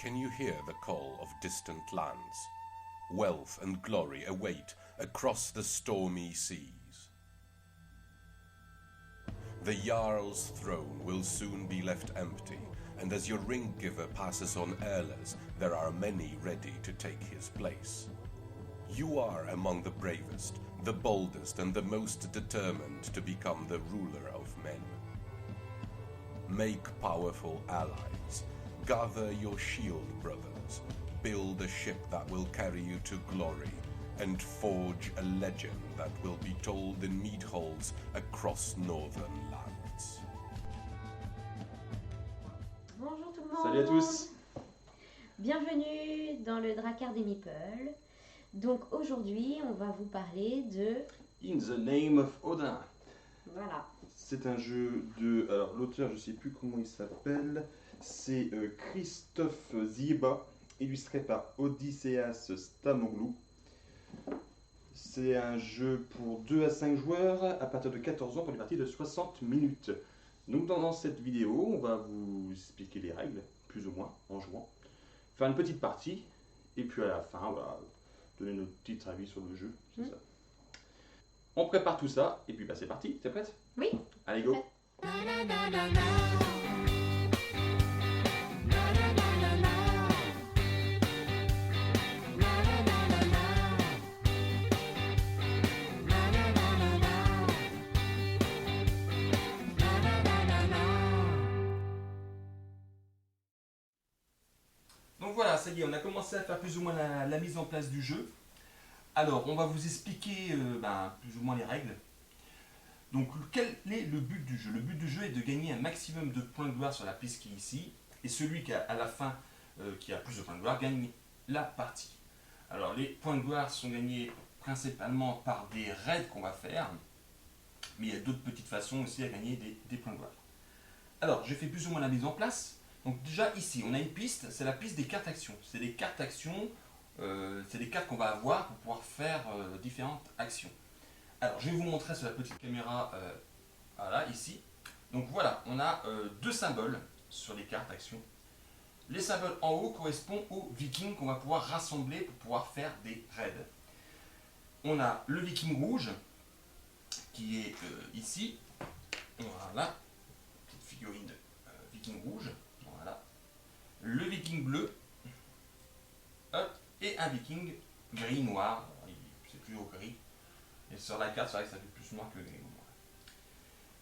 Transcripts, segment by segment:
Can you hear the call of distant lands? Wealth and glory await across the stormy seas. The Jarl's throne will soon be left empty, and as your ring giver passes on airless, there are many ready to take his place. You are among the bravest, the boldest, and the most determined to become the ruler of men. Make powerful allies. Gather your shield, brothers. Build a ship that will carry you to glory, and forge a legend that will be told in mead halls across northern lands. Bonjour tout le monde. Salut à tous. Bienvenue dans le Drakkar des Meeples. Donc aujourd'hui, on va vous parler de... In the Name of Odin. Voilà. C'est un jeu de... Alors l'auteur, je ne sais plus comment il s'appelle. C'est Christophe Zieba, illustré par Odysseas Stamoglu. C'est un jeu pour 2 à 5 joueurs à partir de 14 ans pour des parties de 60 minutes. Donc dans cette vidéo, on va vous expliquer les règles, plus ou moins, en jouant. Faire une petite partie, et puis à la fin, on va donner notre petit avis sur le jeu. C'est ça. On prépare tout ça, et puis bah, c'est parti. T'es prête? Oui. Allez, go. Donc voilà, ça y est, on a commencé à faire plus ou moins la mise en place du jeu. Alors, on va vous expliquer plus ou moins les règles. Donc, quel est le but du jeu? Le but du jeu est de gagner un maximum de points de gloire sur la piste qui est ici. Et celui qui, à la fin, qui a plus de points de gloire, gagne la partie. Alors, les points de gloire sont gagnés principalement par des raids qu'on va faire. Mais il y a d'autres petites façons aussi à gagner des points de gloire. Alors, j'ai fait plus ou moins la mise en place. Donc déjà ici, on a une piste, c'est la piste des cartes actions. C'est des cartes actions, c'est des cartes qu'on va avoir pour pouvoir faire différentes actions. Alors je vais vous montrer sur la petite caméra, voilà, ici. Donc voilà, on a 2 symboles sur les cartes actions. Les symboles en haut correspondent aux vikings qu'on va pouvoir rassembler pour pouvoir faire des raids. On a le viking rouge, qui est ici. Voilà, petite figurine viking rouge. Voilà. Le viking bleu, hop, et un viking gris-noir, c'est plus au gris, et sur la carte, c'est vrai que ça fait plus noir que gris.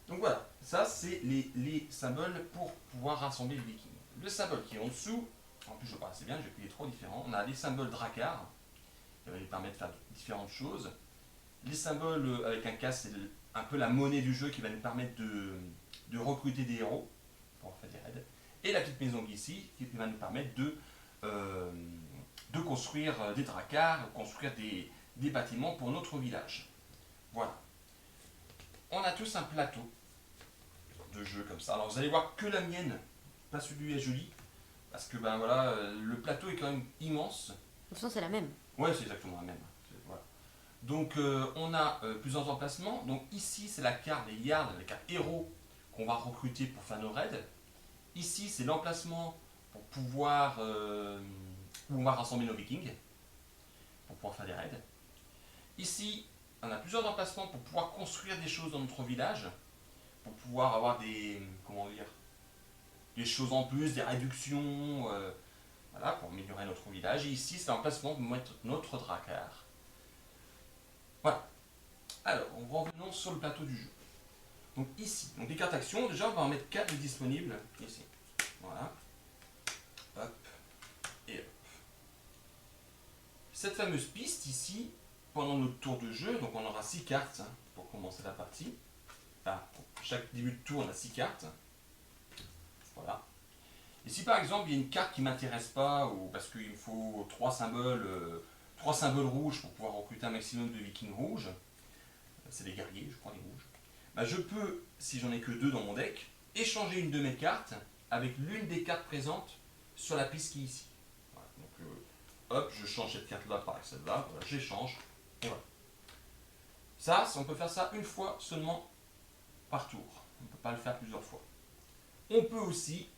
Donc voilà, ça c'est les symboles pour pouvoir rassembler le viking. Le symbole qui est en dessous, en plus je parle assez bien, j'ai pris les 3 différents, on a les symboles Drakkar, qui va nous permettre de faire différentes choses. Les symboles avec un casque, c'est un peu la monnaie du jeu qui va nous permettre de recruter des héros pour faire des raids. Et la petite maison ici, qui va nous permettre de construire des Drakkar, construire des bâtiments pour notre village. Voilà. On a tous un plateau de jeu comme ça. Alors vous allez voir que la mienne, pas celui est joli, parce que ben voilà, le plateau est quand même immense. De toute façon, c'est la même. Ouais, c'est exactement la même. Voilà. Donc on a plusieurs emplacements. Donc ici, c'est la carte des Jarls, les cartes héros qu'on va recruter pour faire nos raids. Ici, c'est l'emplacement pour pouvoir où on va rassembler nos vikings pour pouvoir faire des raids. Ici, on a plusieurs emplacements pour pouvoir construire des choses dans notre village, pour pouvoir avoir des choses en plus, des réductions, voilà, pour améliorer notre village. Et ici, c'est l'emplacement pour mettre notre Drakkar. Voilà. Alors, revenons sur le plateau du jeu. Donc ici, donc les cartes actions, déjà on va en mettre 4 disponibles ici. Voilà. Hop. Et hop. Cette fameuse piste ici, pendant notre tour de jeu, donc on aura 6 cartes pour commencer la partie. Enfin, pour chaque début de tour, on a 6 cartes. Voilà. Et si par exemple il y a une carte qui ne m'intéresse pas, ou parce qu'il me faut 3 symboles rouges pour pouvoir recruter un maximum de vikings rouges, c'est des guerriers, je prends les rouges. Bah, je peux, si j'en ai que 2 dans mon deck, échanger une de mes cartes avec l'une des cartes présentes sur la piste qui est ici. Voilà, donc hop, je change cette carte-là par celle-là, voilà, j'échange, et voilà. Ça, on peut faire ça une fois seulement par tour. On ne peut pas le faire plusieurs fois. On peut aussi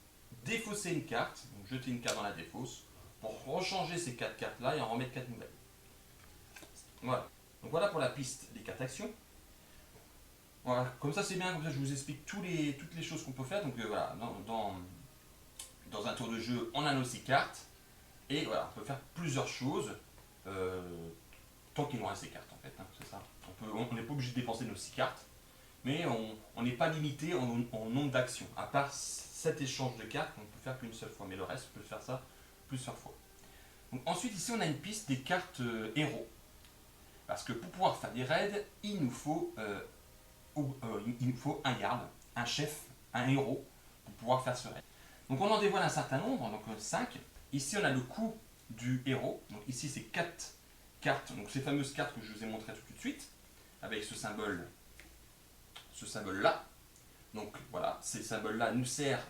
défausser une carte, donc jeter une carte dans la défausse, pour rechanger ces 4 cartes-là et en remettre 4 nouvelles. Voilà. Donc voilà pour la piste des 4 actions. Voilà, comme ça c'est bien, comme ça je vous explique toutes les choses qu'on peut faire. Donc voilà, dans un tour de jeu, on a nos 6 cartes, et voilà, on peut faire plusieurs choses, tant qu'il nous reste ces cartes en fait, hein, c'est ça. On n'est pas obligé de dépenser nos 6 cartes, mais on n'est pas limité en nombre d'actions. À part cet échange de cartes, on ne peut faire qu'une seule fois, mais le reste, on peut faire ça plusieurs fois. Donc, ensuite, ici, on a une piste des cartes héros. Parce que pour pouvoir faire des raids, il nous faut un Jarl, un chef, un héros, pour pouvoir faire ce raid. Donc on en dévoile un certain nombre, donc 5. Ici, on a le coût du héros. Donc ici, c'est 4 cartes, donc ces fameuses cartes que je vous ai montrées tout de suite, avec ce symbole-là. Donc voilà, ces symboles-là nous servent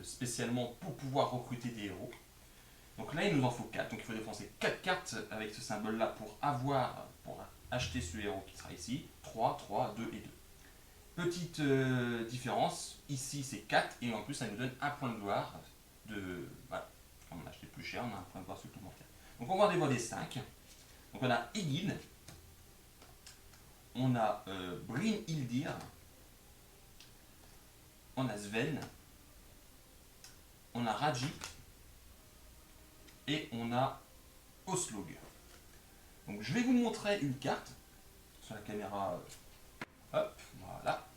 spécialement pour pouvoir recruter des héros. Donc là, il nous en faut 4. Donc il faut dépenser 4 cartes avec ce symbole-là pour acheter ce héros qui sera ici. 3, 3, 2 et 2. Petite différence, ici c'est 4 et en plus ça nous donne un point de gloire voilà, comme on a acheté plus cher, on a un point de gloire supplémentaire. Donc on va en dévoiler 5. Donc on a Egil, on a Brynhildir, on a Sven, on a Raji et on a Oslog. Donc je vais vous montrer une carte sur la caméra. Hop, voilà.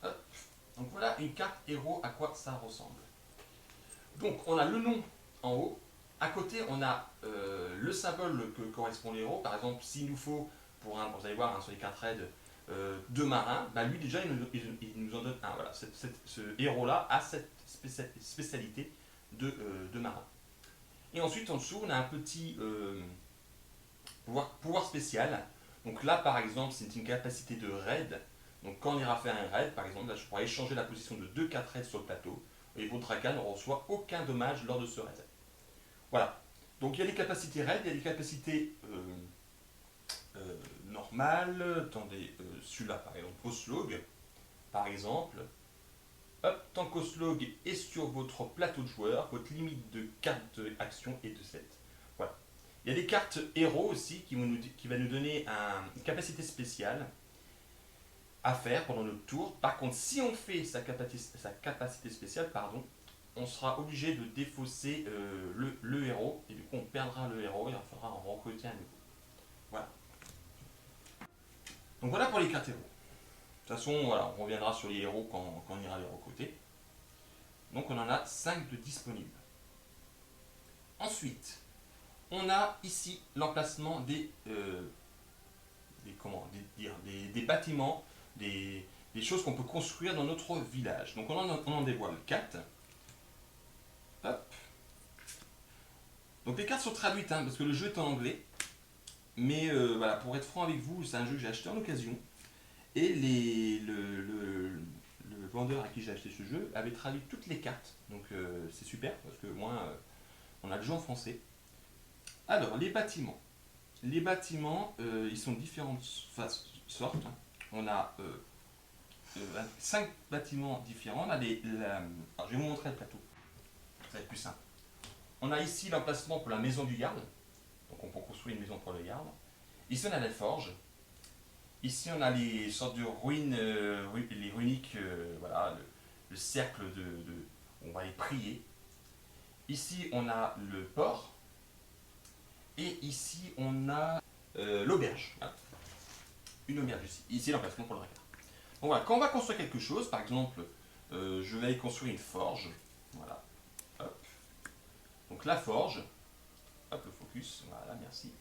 Hop. Donc voilà une carte héros, à quoi ça ressemble. Donc on a le nom en haut. À côté, on a le symbole que correspond l'héros. Par exemple, s'il nous faut, vous allez voir sur les cartes raids, 2 marins, bah lui déjà il nous en donne un. Voilà, ce héros-là a cette spécialité de marin. Et ensuite en dessous, on a un petit pouvoir spécial. Donc là, par exemple, c'est une capacité de raid. Donc quand on ira faire un raid, par exemple, là je pourrais échanger la position de 2 4 raids sur le plateau. Et votre Drakan ne reçoit aucun dommage lors de ce raid. Voilà. Donc il y a les capacités raid, il y a les capacités normales. Attendez, celui-là par exemple, Oslog, par exemple. Hop, tant qu'Oslog est sur votre plateau de joueur, votre limite de cartes action est de 7. Voilà. Il y a des cartes héros aussi qui va nous donner une capacité spéciale à faire pendant notre tour. Par contre, si on fait sa capacité spéciale, on sera obligé de défausser le héros, et du coup on perdra le héros et il faudra en recruter un nouveau. Voilà. Donc voilà pour les cartes héros. De toute façon, voilà, on reviendra sur les héros quand on ira les recruter. Donc on en a 5 de disponibles. Ensuite, on a ici l'emplacement des bâtiments, des choses qu'on peut construire dans notre village. Donc on en dévoile 4. Hop. Donc les cartes sont traduites, parce que le jeu est en anglais. Mais voilà, pour être franc avec vous, c'est un jeu que j'ai acheté en occasion. Et le vendeur à qui j'ai acheté ce jeu avait traduit toutes les cartes. Donc c'est super, parce que moi, on a le jeu en français. Alors, les bâtiments. Les bâtiments, ils sont de différentes sortes. On a 5 bâtiments différents. On a alors, je vais vous montrer le plateau. Ça va être plus simple. On a ici l'emplacement pour la maison du garde. Donc on peut construire une maison pour le garde. Ici on a la forge. Ici on a les sortes de ruines, les runiques, voilà, le cercle on va les prier. Ici on a le port. Et ici on a l'auberge. Voilà. Une auberge ici. Ici l'emplacement pour le dracard. Donc voilà, quand on va construire quelque chose, par exemple, je vais aller construire une forge. Voilà. Hop. Donc la forge. Hop, le focus. Voilà, merci.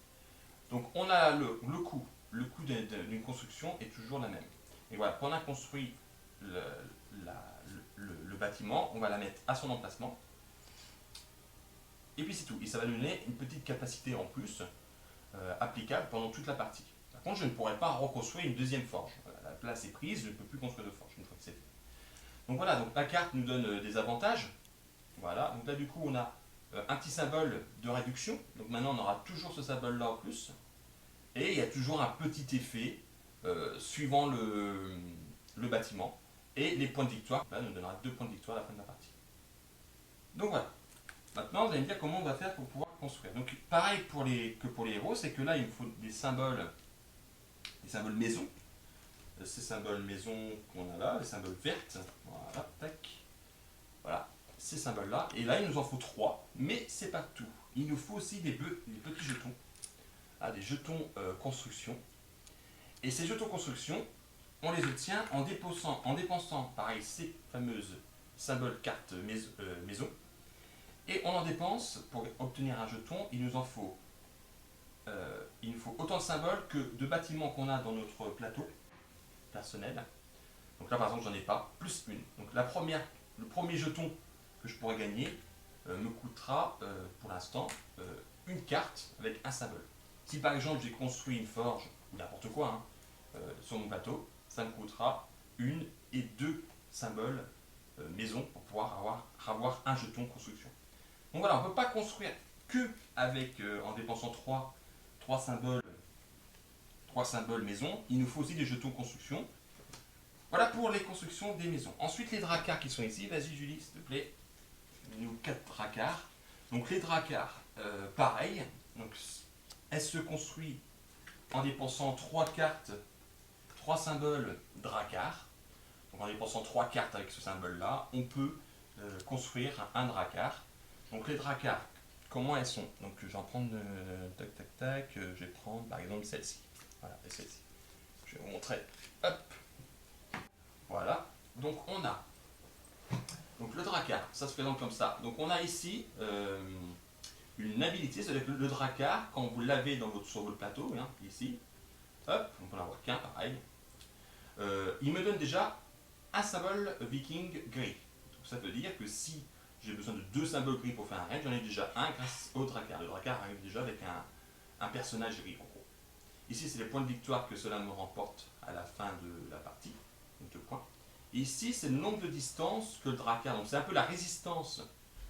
Donc on a le coût. Le coût d'une construction est toujours la même. Et voilà, quand on a construit le bâtiment, on va la mettre à son emplacement. Et puis c'est tout. Et ça va nous donner une petite capacité en plus applicable pendant toute la partie. Par contre, je ne pourrai pas reconstruire une deuxième forge. Voilà, la place est prise, je ne peux plus construire de forge une fois que c'est fait. Donc voilà, donc la carte nous donne des avantages. Voilà, donc là du coup on a un petit symbole de réduction. Donc maintenant on aura toujours ce symbole là en plus. Et il y a toujours un petit effet suivant le bâtiment. Et les points de victoire, là, nous donnera 2 points de victoire à la fin de la partie. Donc voilà. Maintenant, vous allez me dire comment on va faire pour pouvoir construire. Donc pareil que pour les héros, c'est que là, il me faut des symboles maison. Ces symboles maison qu'on a là, les symboles vertes. Voilà, tac. Voilà, ces symboles-là. Et là, il nous en faut 3, mais c'est pas tout. Il nous faut aussi des petits jetons. Ah, des jetons construction. Et ces jetons construction, on les obtient en dépensant pareil, ces fameuses symboles cartes maison. Et on en dépense, pour obtenir un jeton, il nous faut autant de symboles que de bâtiments qu'on a dans notre plateau personnel. Donc là par exemple j'en ai pas, plus une. Donc le premier jeton que je pourrais gagner me coûtera pour l'instant une carte avec un symbole. Si par exemple j'ai construit une forge, ou n'importe quoi, sur mon bateau, ça me coûtera 1 et 2 symboles maison pour pouvoir avoir un jeton construction. Donc voilà, on ne peut pas construire que avec, en dépensant 3 symboles maison. Il nous faut aussi des jetons construction. Voilà pour les constructions des maisons. Ensuite, les dracars qui sont ici. Vas-y Julie, s'il te plaît. Nous 4 dracars. Donc les dracars, pareil. Donc, elle se construit en dépensant 3 cartes, 3 symboles dracars. Donc en dépensant 3 cartes avec ce symbole-là, on peut construire un dracar. Donc les dracars, comment elles sont? Donc je vais en prendre, tac tac tac, je vais prendre par exemple celle-ci. Voilà, et celle-ci. Je vais vous montrer. Hop. Voilà. Donc on a donc le dracar, ça se présente comme ça. Donc on a ici une habilité, c'est-à-dire que le dracar, quand vous l'avez sur votre plateau, ici, hop, on peut en avoir qu'un pareil. Il me donne déjà un symbole viking gris. Donc ça veut dire que si j'ai besoin de 2 symboles gris pour faire un raid, j'en ai déjà un grâce au dracar. Le dracar arrive déjà avec un personnage gris en gros. Ici c'est les points de victoire que cela me remporte à la fin de la partie, donc 2 points. Et ici c'est le nombre de distance que le dracar, donc c'est un peu la résistance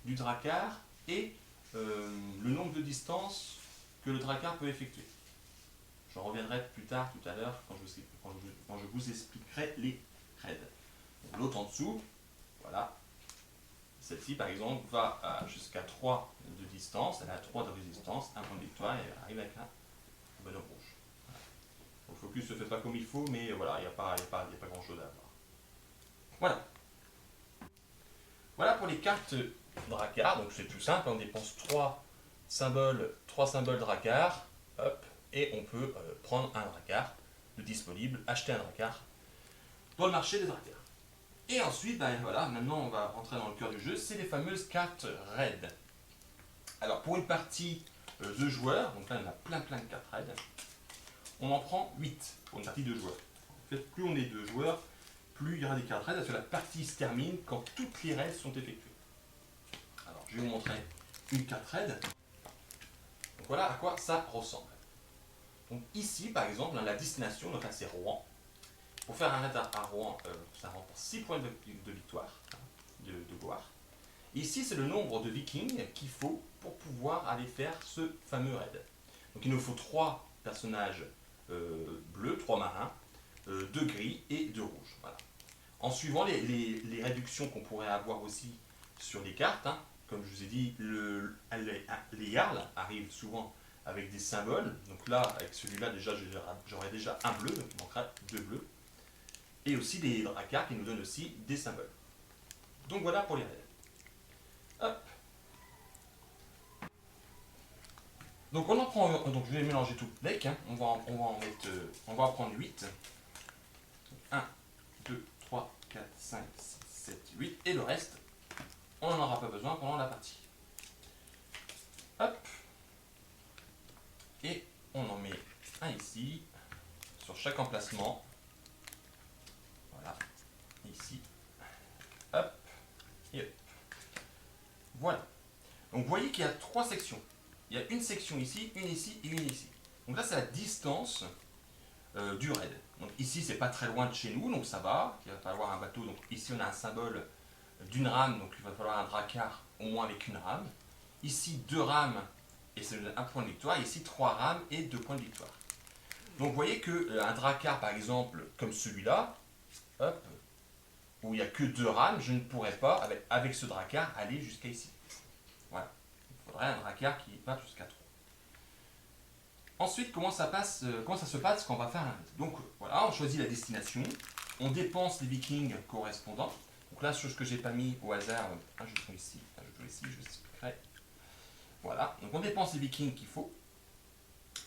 du dracar et le nombre de distances que le dracar peut effectuer. J'en reviendrai plus tard, tout à l'heure, quand je vous expliquerai les raids. L'autre en dessous, voilà. Celle-ci, par exemple, va jusqu'à 3 de distance, elle a 3 de résistance, 1 point de victoire, et elle arrive avec un bonhomme rouge. Voilà. Le focus ne se fait pas comme il faut, mais voilà, il n'y a pas grand-chose à avoir. Voilà. Voilà pour les cartes Drakkar, donc c'est tout simple, on dépense 3 symboles Drakkar, hop, et on peut prendre un Drakkar de disponible, acheter un Drakkar dans le marché des Drakkar. Et ensuite, ben voilà, maintenant on va rentrer dans le cœur du jeu, c'est les fameuses cartes raid. Alors pour une partie de joueurs, donc là on a plein de cartes raid, on en prend 8 pour une partie de joueurs. En fait, plus on est 2 joueurs, plus il y aura des cartes raid, parce que la partie se termine quand toutes les raids sont effectuées. Alors je vais vous montrer une carte raid. Donc voilà à quoi ça ressemble. Donc ici par exemple, la destination, donc là c'est Rouen. Pour faire un raid à Rouen, ça remporte 6 points de victoire, de gloire. Ici, c'est le nombre de vikings qu'il faut pour pouvoir aller faire ce fameux raid. Donc il nous faut 3 personnages bleus, 3 marins, 2 gris et 2 rouges. Voilà. En suivant les réductions qu'on pourrait avoir aussi sur les cartes, comme je vous ai dit, les Jarls arrivent souvent avec des symboles. Donc là, avec celui-là, déjà, j'aurai déjà un bleu, donc il manquera 2 bleus. Et aussi des Drakkar qui nous donnent aussi des symboles. Donc voilà pour les raids. Hop. Donc on en prend, donc je vais mélanger tout le deck, on va en prendre 8. 1, 2, 3, 4, 5, 6, 7, 8. Et le reste, on n'en aura pas besoin pendant la partie. Hop. Et on en met un ici, sur chaque emplacement. Voilà, ici, hop, et hop. Voilà. Donc vous voyez qu'il y a 3 sections. Il y a une section ici, une ici et une ici. Donc là c'est la distance du raid. Donc ici c'est pas très loin de chez nous, donc ça va. Il va falloir un bateau. Donc ici on a un symbole d'une rame, donc il va falloir un Drakkar au moins avec une rame. Ici 2 rames et c'est 1 point de victoire. Ici 3 rames et 2 points de victoire. Donc vous voyez que un Drakkar par exemple comme celui-là, hop, où il n'y a que 2 rames, je ne pourrais pas, avec ce dracard, aller jusqu'à ici. Voilà. Il faudrait un dracard qui va jusqu'à 3. Ensuite, comment ça se passe quand on va faire un raid? Donc voilà, on choisit la destination, on dépense les vikings correspondants. Donc là, chose que j'ai pas mis au hasard, un jeton ici, un jeton ici, je vous expliquerai. Voilà, donc on dépense les vikings qu'il faut.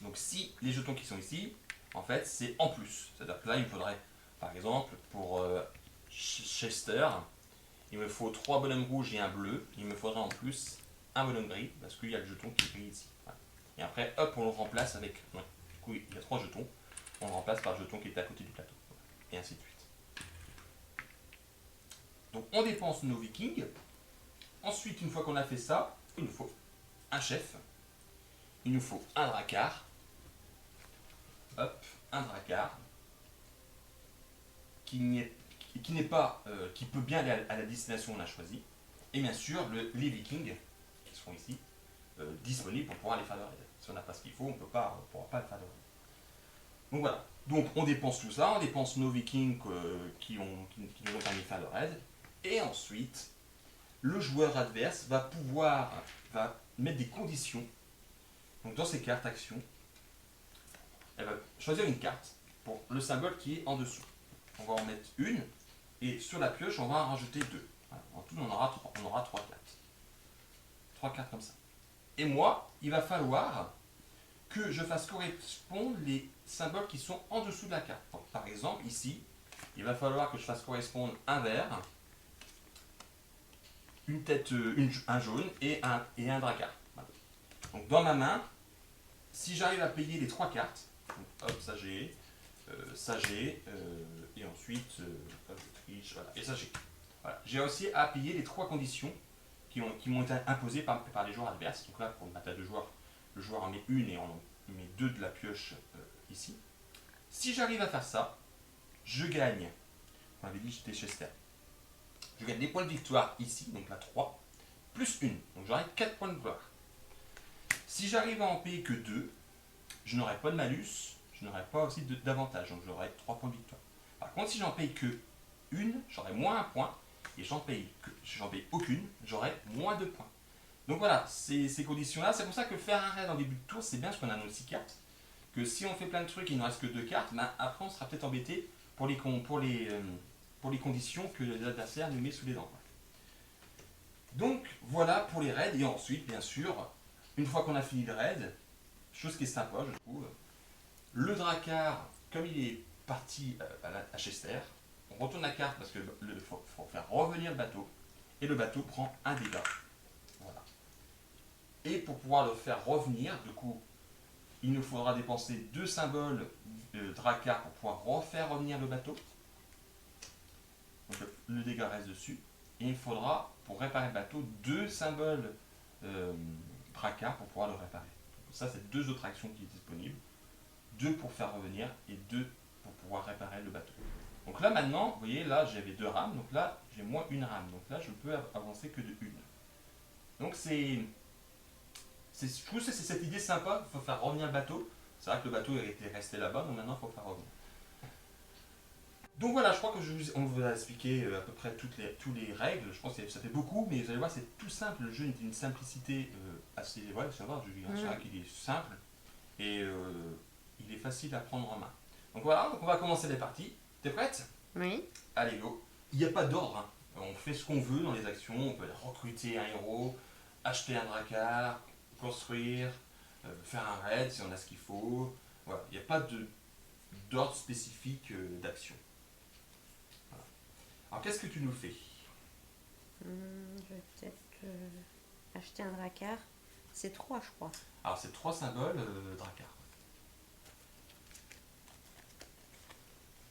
Donc si les jetons qui sont ici, en fait, c'est en plus. C'est-à-dire que là, il me faudrait, par exemple, pour Chester, il me faut 3 bonhommes rouges et un bleu. Il me faudrait en plus un bonhomme gris, parce qu'il y a le jeton qui est gris ici. Voilà. Et après, hop, on le remplace avec... Ouais, du coup, il y a 3 jetons. On le remplace par le jeton qui était à côté du plateau. Voilà. Et ainsi de suite. Donc on dépense nos vikings. Ensuite, une fois qu'on a fait ça, il nous faut un chef. Il nous faut un dracard. Hop, un dracard. Qui peut bien aller à la destination qu'on a choisie. Et bien sûr, les vikings, qui seront ici, disponibles pour pouvoir les faire de raid. Si on n'a pas ce qu'il faut, on ne pourra pas le faire de raid. Donc voilà. Donc on dépense tout ça, on dépense nos vikings qui nous ont permis de faire de raid. Et ensuite, le joueur adverse va mettre des conditions. Donc dans ses cartes actions, elle va choisir une carte pour le symbole qui est en dessous. On va en mettre une, et sur la pioche, on va en rajouter 2. Voilà. En tout, on aura 3 cartes. 3 cartes comme ça. Et moi, il va falloir que je fasse correspondre les symboles qui sont en dessous de la carte. Donc, par exemple, ici, il va falloir que je fasse correspondre un vert, une tête, un jaune et un dracard. Voilà. Donc dans ma main, si j'arrive à payer les 3 cartes, donc, hop, ça j'ai, et ensuite, hop, je triche, voilà, et ça j'ai. Voilà. J'ai aussi à payer les 3 conditions qui m'ont été imposées par les joueurs adverses. Donc là, pour ma tête de joueur, le joueur en met une et en met 2 de la pioche ici. Si j'arrive à faire ça, je gagne. On avait dit j'étais Chester. Je gagne des points de victoire ici, donc là 3, plus 1. Donc j'aurai 4 points de gloire. Si j'arrive à en payer que 2, je n'aurai pas de malus, je n'aurai pas aussi d'avantage, donc j'aurai 3 points de victoire. Par contre, si j'en paye que 1, j'aurai moins 1 point, et j'en paye aucune, j'aurai moins 2 points. Donc voilà, ces conditions-là, c'est pour ça que faire un raid en début de tour, c'est bien parce qu'on a nos 6 cartes, que si on fait plein de trucs et il ne reste que 2 cartes, ben après on sera peut-être embêté pour les conditions que l'adversaire nous met sous les dents. Donc voilà pour les raids, et ensuite bien sûr, une fois qu'on a fini le raid, chose qui est sympa je trouve, le dracard, comme il est parti à Chester, on retourne la carte parce qu'il faut faire revenir le bateau, et le bateau prend un dégât. Voilà. Et pour pouvoir le faire revenir, du coup, il nous faudra dépenser 2 symboles de dracard pour pouvoir refaire revenir le bateau. Donc le dégât reste dessus. Et il faudra, pour réparer le bateau, 2 symboles dracard pour pouvoir le réparer. Donc ça, c'est 2 autres actions qui sont disponibles. 2 pour faire revenir et 2 pour pouvoir réparer le bateau. Donc là maintenant, vous voyez, là j'avais 2 rames, donc là j'ai moins 1 rame. Donc là je peux avancer que de 1. Donc je trouve que c'est cette idée sympa, il faut faire revenir le bateau. C'est vrai que le bateau était resté là-bas, donc maintenant il faut faire revenir. Donc voilà, je crois on vous a expliqué à peu près toutes les règles. Je pense que ça fait beaucoup, mais vous allez voir, c'est tout simple. Le jeu est d'une simplicité assez... Voilà, c'est vrai qu'il est simple et il est facile à prendre en main. Donc voilà, donc on va commencer les parties. T'es prête? Oui. Allez, go. Il n'y a pas d'ordre. Hein. On fait ce qu'on veut dans les actions. On peut recruter un héros, acheter un dracard, construire, faire un raid si on a ce qu'il faut. Voilà, il n'y a pas d'ordre spécifique d'action. Voilà. Alors qu'est-ce que tu nous fais? Je vais peut-être acheter un dracard. C'est 3, je crois. Alors c'est 3 symboles dracard.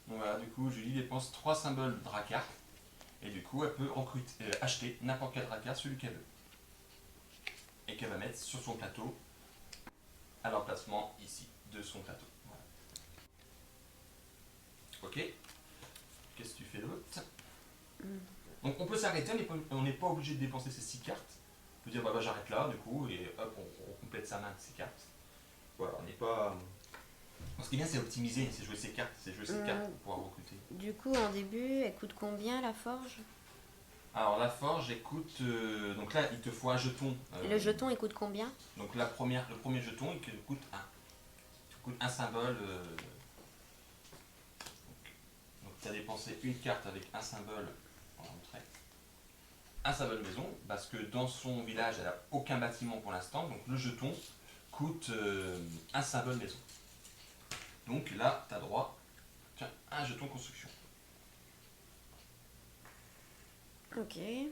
Donc voilà, du coup, Julie dépense 3 symboles dracard. Et du coup, elle peut acheter n'importe quel dracard, celui qu'elle veut. Et qu'elle va mettre sur son plateau, à l'emplacement ici de son plateau. Voilà. Ok. Qu'est-ce que tu fais d'autre? Donc on peut s'arrêter, on n'est pas obligé de dépenser ces 6 cartes. On peut dire j'arrête là, du coup, et hop, on complète sa main de ces cartes. Voilà, on n'est pas... Ce qui est bien, c'est optimiser, c'est jouer ses cartes, pour pouvoir recruter. Du coup, en début, elle coûte combien la forge? Alors la forge, elle coûte. Donc là, il te faut un jeton. Le jeton, il coûte combien? Donc le premier jeton, il te coûte un. Il te coûte un symbole. Donc tu as dépensé une carte avec un symbole. On va montrer. Un symbole maison, parce que dans son village, elle n'a aucun bâtiment pour l'instant. Donc le jeton coûte un symbole maison. Donc là, tu as droit. Tiens, un jeton construction. Ok. Et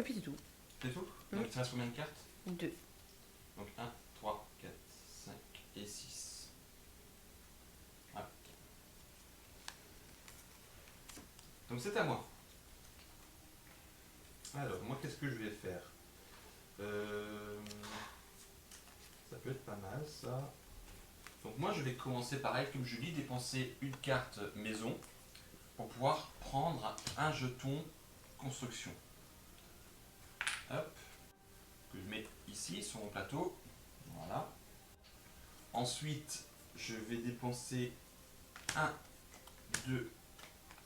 puis c'est tout. C'est tout. Donc il te reste combien de cartes? 2. Donc 1, 3, 4, 5 et 6. Voilà. Donc c'est à moi. Alors, moi qu'est-ce que je vais faire? Ça peut être pas mal ça. Donc moi je vais commencer pareil comme Julie, dépenser une carte maison pour pouvoir prendre un jeton construction. Hop. Que je mets ici sur mon plateau. Voilà. Ensuite, je vais dépenser 1, 2,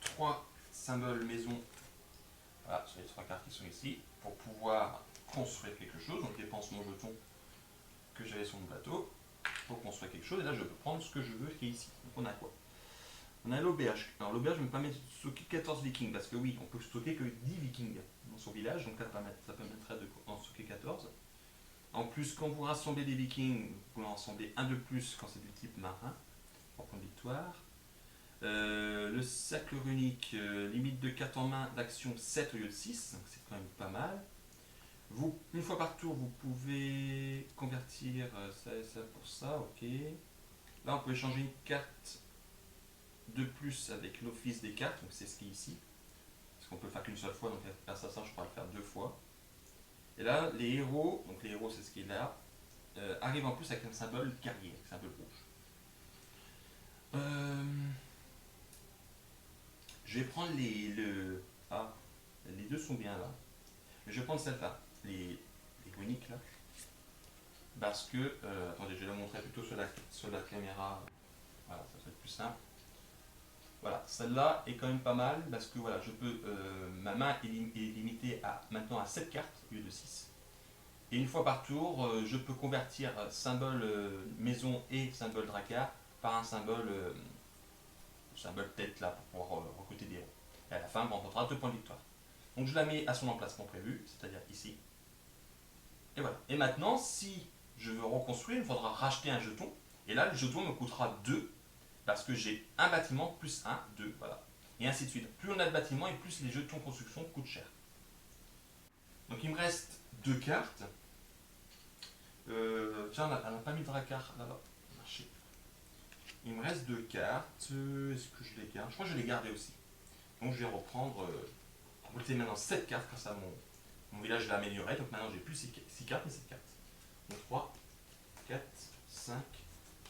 3 symboles maison. Voilà, sur les 3 cartes qui sont ici, pour pouvoir construire quelque chose. Donc, je dépense mon jeton que j'avais sur mon plateau pour construire quelque chose. Et là, je peux prendre ce que je veux qui est ici. Donc, on a quoi? On a l'auberge. Alors, l'auberge me permet de stocker 14 vikings. Parce que oui, on peut stocker que 10 vikings dans son village. Donc, là, ça permettrait en stocker 14. En plus, quand vous rassemblez des vikings, vous pouvez en rassembler un de plus quand c'est du type marin, pour prendre victoire. Le cercle runique, limite de cartes en main d'action 7 au lieu de 6, donc c'est quand même pas mal. Vous, une fois par tour, vous pouvez convertir ça et ça pour ça, ok. Là, on peut échanger une carte de plus avec l'office des cartes, donc c'est ce qui est ici. Parce qu'on peut le faire qu'une seule fois, donc l'assassin, je pourrais le faire 2 fois. Et là, les héros, donc les héros c'est ce qui est là, arrivent en plus avec un symbole guerrier, avec un symbole rouge. Je vais prendre les deux sont bien là. Mais je vais prendre celle-là, les coniques là. Parce que, attendez, je vais la montrer plutôt sur la caméra. Voilà, ça va être plus simple. Voilà, celle-là est quand même pas mal parce que voilà, je peux, ma main est limitée maintenant à 7 cartes au lieu de 6. Et une fois par tour, je peux convertir symbole maison et symbole drakkar par un symbole tête là pour pouvoir recruter des héros. Et à la fin, on remportera 2 points de victoire. Donc je la mets à son emplacement prévu, c'est-à-dire ici. Et voilà. Et maintenant, si je veux reconstruire, il faudra racheter un jeton. Et là, le jeton me coûtera 2 parce que j'ai un bâtiment plus 1, 2, voilà. Et ainsi de suite. Plus on a de bâtiments et plus les jetons construction coûtent cher. Donc il me reste 2 cartes. Tiens, elle n'a pas mis de drakkar là-bas. Marché. Il me reste 2 cartes. Est-ce que je les garde? Je crois que je les gardais aussi. Donc je vais reprendre. J'ai maintenant 7 cartes grâce à mon village, je l'ai amélioré. Donc maintenant j'ai plus 6 cartes mais 7 cartes. Donc 3, 4, 5,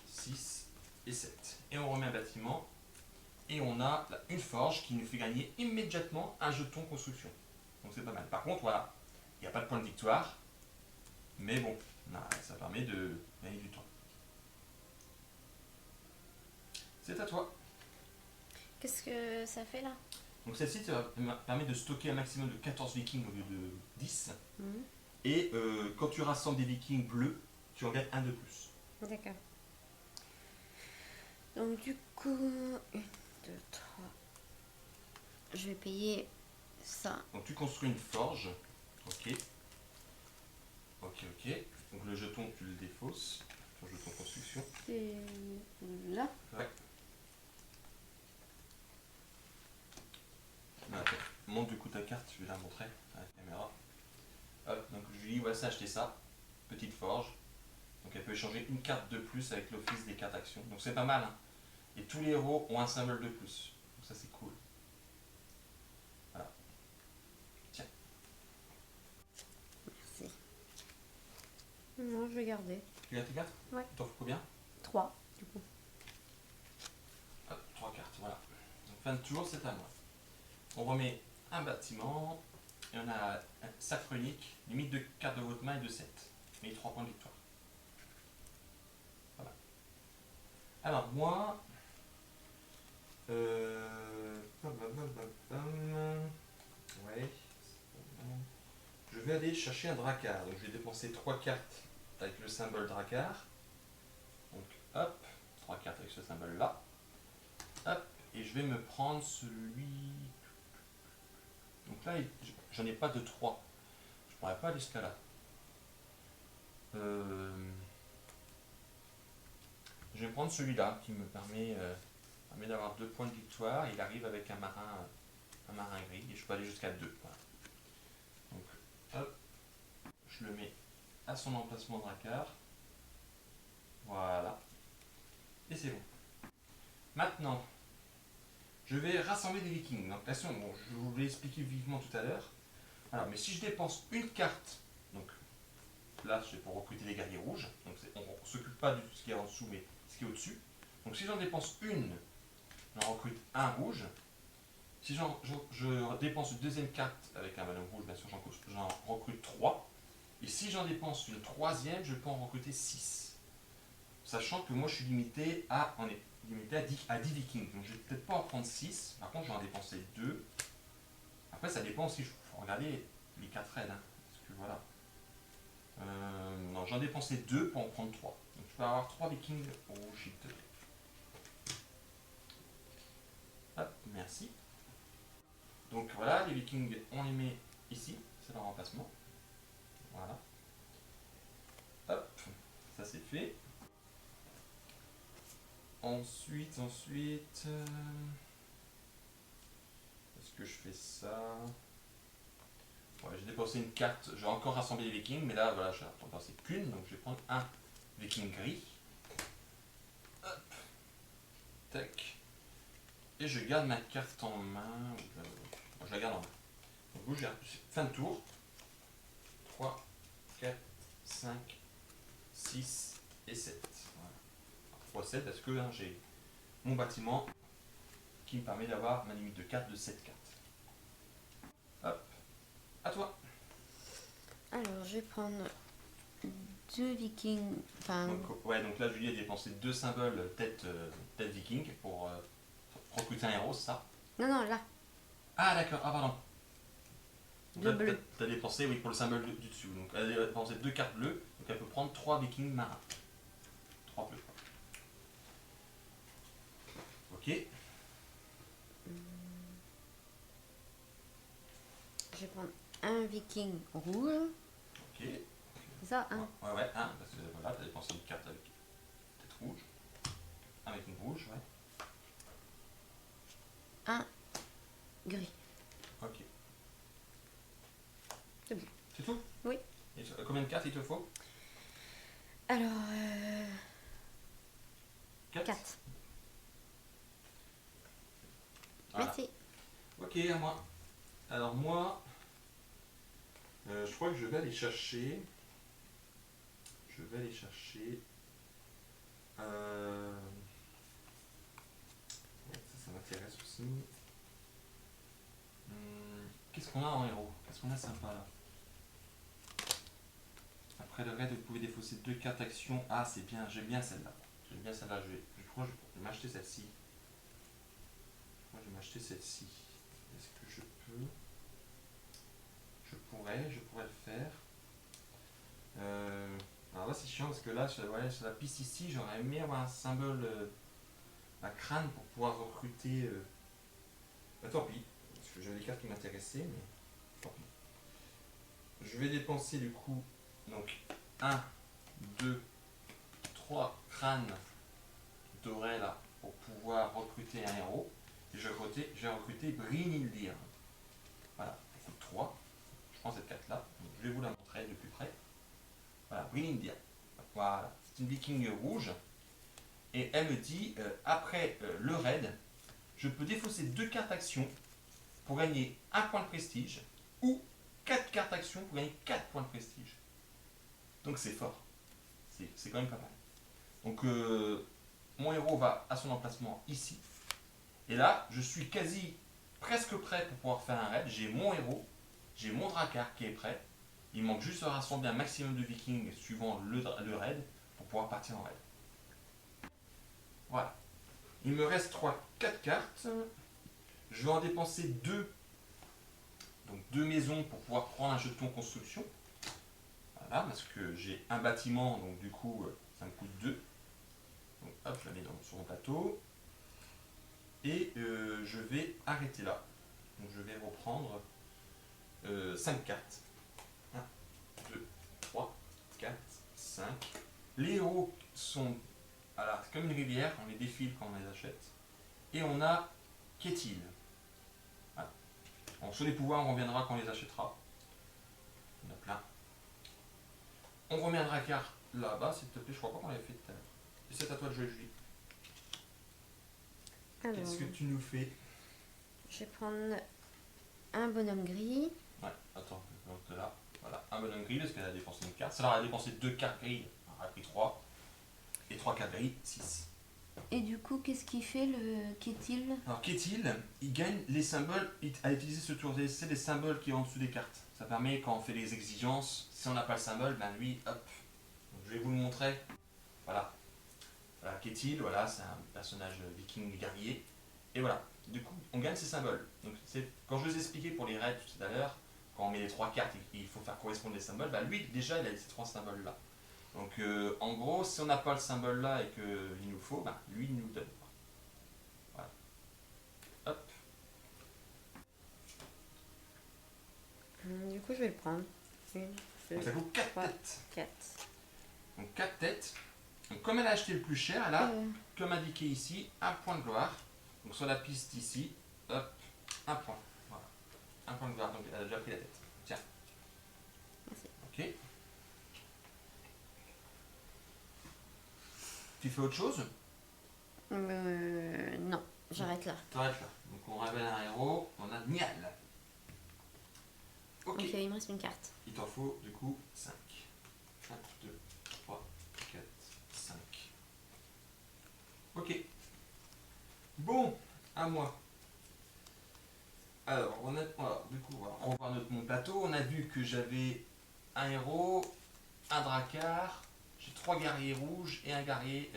6 et 7. Et on remet un bâtiment. Et on a là, une forge qui nous fait gagner immédiatement un jeton construction. Donc c'est pas mal. Par contre, voilà, il n'y a pas de point de victoire. Mais bon, ça permet de gagner du temps. C'est à toi. Qu'est-ce que ça fait là? Donc celle-ci permet de stocker un maximum de 14 vikings au lieu de 10. Mhm. Et quand tu rassembles des vikings bleus, tu en gagnes un de plus. D'accord. Donc du coup, 1, 2, 3. Je vais payer ça. Donc tu construis une forge. Ok. Ok, ok. Donc le jeton, tu le défausses. Ton jeton construction. C'est là. Ouais. Attends, montre du coup ta carte, je vais la montrer à la caméra. Hop, donc je lui dis, voilà, ça, acheter ça. Petite forge. Donc elle peut échanger une carte de plus avec l'office des cartes actions. Donc c'est pas mal, hein. Et tous les héros ont un symbole de plus. Donc ça c'est cool. Voilà. Tiens. Merci. Non, je vais garder. Tu gardes tes cartes? Ouais. T'en fais combien? 3 du coup. Hop, 3 cartes, voilà. Donc fin de tour, c'est à moi. On remet un bâtiment. Et on a un sacre unique. Limite de cartes de votre main et de 7. Mais 3 points de victoire. Alors moi, ouais, je vais aller chercher un Drakkar. Donc je vais dépenser 3 cartes avec le symbole Drakkar. Donc hop, 3 cartes avec ce symbole là. Hop, et je vais me prendre celui. Donc là, j'en ai pas de 3. Je pourrais pas aller jusqu'à là. Je vais prendre celui-là qui me permet d'avoir 2 points de victoire. Il arrive avec un marin gris et je peux aller jusqu'à 2. Voilà. Donc hop, je le mets à son emplacement Drakkar. Voilà. Et c'est bon. Maintenant, je vais rassembler des vikings. Donc attention, bon, je vous l'ai expliqué vivement tout à l'heure. Alors, mais si je dépense une carte, donc là c'est pour recruter des guerriers rouges, donc on ne s'occupe pas de ce qui est en dessous, mais ce qui est au-dessus. Donc si j'en dépense une, j'en recrute un rouge. Si je dépense une deuxième carte avec un bonhomme rouge, bien sûr j'en recrute 3. Et si j'en dépense une troisième, je peux en recruter 6. Sachant que moi je suis limité à 10 vikings. Donc je vais peut-être pas en prendre 6, par contre j'en ai dépensé 2. Après ça dépend aussi, il faut regarder les 4 raids. Hein, parce que voilà. Non, j'en ai dépensé 2 pour en prendre 3. Donc je peux avoir 3 vikings rouges. Hop, merci. Donc voilà, les vikings, on les met ici, c'est leur remplacement. Voilà. Hop, ça c'est fait. Ensuite, est-ce que je fais ça? Ouais, j'ai dépensé une carte, j'ai encore rassemblé les vikings, mais là, voilà, j'ai dépensé qu'une, donc je vais prendre un viking gris. Hop, tac. Et je garde ma carte en main. Je la garde en main. Donc, j'ai fin de tour. 3, 4, 5, 6 et 7. Voilà. 3, 7 parce que hein, j'ai mon bâtiment qui me permet d'avoir ma limite de 4 de 7 cartes. Hop, à toi. Alors, je vais prendre 2 vikings. Enfin, Donc là, Julie a dépensé 2 symboles tête viking pour recruter un héros, c'est ça? non, là. Ah d'accord, ah pardon. 2 bleus. Tu as dépensé, oui, pour le symbole du dessus. Donc elle a dépensé 2 cartes bleues, donc elle peut prendre 3 vikings marins. 3 bleus. Ok. Je vais prendre un viking rouge. Ok. C'est ça, un. Ouais, un, parce que voilà, tu as dépensé une carte avec tête rouge. Un viking rouge, ouais. Un gris. Ok. C'est bon. C'est tout? Oui. Et combien de cartes il te faut? Alors, 4. 4. Voilà. Merci. Ok, à moi. Alors moi, je crois que je vais aller chercher. Ouais, ça m'intéresse aussi. Qu'est-ce qu'on a en héros? Qu'est-ce qu'on a sympa là? Après le raid, vous pouvez défausser 2 cartes action. Ah, c'est bien, j'aime bien celle-là. Je crois que je vais m'acheter celle-ci. Est-ce que je peux? Je pourrais le faire. Alors là, c'est chiant parce que là, sur la piste ici, j'aurais aimé avoir un symbole à crâne pour pouvoir recruter. Tant pis, parce que j'avais des cartes qui m'intéressaient, mais tant pis. Je vais dépenser du coup, donc 1, 2, 3 crânes dorés là pour pouvoir recruter un héros. Et je vais recruter Brynhildir. Voilà, ça coûte 3. Je prends cette carte là, donc je vais vous la montrer de plus près. Voilà, Brynhildir. Voilà, c'est une viking rouge. Et elle me dit, après le raid, je peux défausser 2 cartes action pour gagner 1 point de prestige, ou 4 cartes action pour gagner 4 points de prestige. Donc c'est fort. C'est quand même pas mal. Donc mon héros va à son emplacement ici. Et là, je suis presque prêt pour pouvoir faire un raid. J'ai mon héros, j'ai mon Drakkar qui est prêt. Il manque juste à rassembler un maximum de vikings suivant le raid pour pouvoir partir en raid. Voilà. Il me reste 4 cartes. Je vais en dépenser 2. Donc 2 maisons pour pouvoir prendre un jeton construction. Voilà, parce que j'ai un bâtiment, donc du coup, ça me coûte 2. Donc hop, je la mets sur mon plateau. Et je vais arrêter là. Donc je vais reprendre 5 cartes. 1, 2, 3, 4, 5. Les héros sont... Alors, c'est comme une rivière, on les défile quand on les achète. Et on a Ketil. Voilà. Bon, sur les pouvoirs, on reviendra quand on les achètera. Il y en a plein. On remet un Drakkar là-bas, s'il te plaît. Je crois pas qu'on l'avait fait tout à l'heure. Et c'est à toi de jouer, Julie. Alors, Qu'est-ce que tu nous fais? je vais prendre un bonhomme gris. Ouais, attends, donc là, voilà, un bonhomme gris parce qu'elle a dépensé une carte. Ça leur a dépensé 2 cartes grises, elle a pris 3. Et 3 cartes grises, 6. Et du coup, qu'est-ce qu'il fait le Ketil? Alors Ketil, il gagne les symboles à utiliser ce tour. C'est les symboles qui sont en dessous des cartes. Ça permet quand on fait les exigences, si on n'a pas le symbole, ben lui, hop. Donc, je vais vous le montrer. Voilà. Voilà, Ketil, voilà, c'est un personnage viking guerrier. Et voilà, du coup, on gagne ces symboles. Donc, quand je vous ai expliqué pour les raids tout à l'heure, quand on met les 3 cartes et qu'il faut faire correspondre les symboles, ben lui, déjà, il a ces 3 symboles-là. Donc, en gros, si on n'a pas le symbole là et qu'il nous faut, ben, lui, il nous donne. Voilà. Hop. Du coup, je vais le prendre. 1, 2, Donc, ça coûte 4 3, têtes. 4. Donc 4 têtes. Donc, comme elle a acheté le plus cher, elle a, Euh, comme indiqué ici, un point de gloire. Donc sur la piste ici, hop, un point. Voilà. Un point de gloire. Donc elle a déjà pris la tête. Tiens. Merci. Ok. Tu fais autre chose? Non, j'arrête là. T'arrêtes là. Donc on révèle un héros. On a Nial. Ok. Ok, il me reste une carte. Il t'en faut du coup 5. 1, 2, 3, 4, 5. Ok. Bon, à moi. Alors, du coup, voilà, on va voir mon plateau. On a vu que j'avais un héros, un Drakkar, j'ai 3 guerriers rouges et un guerrier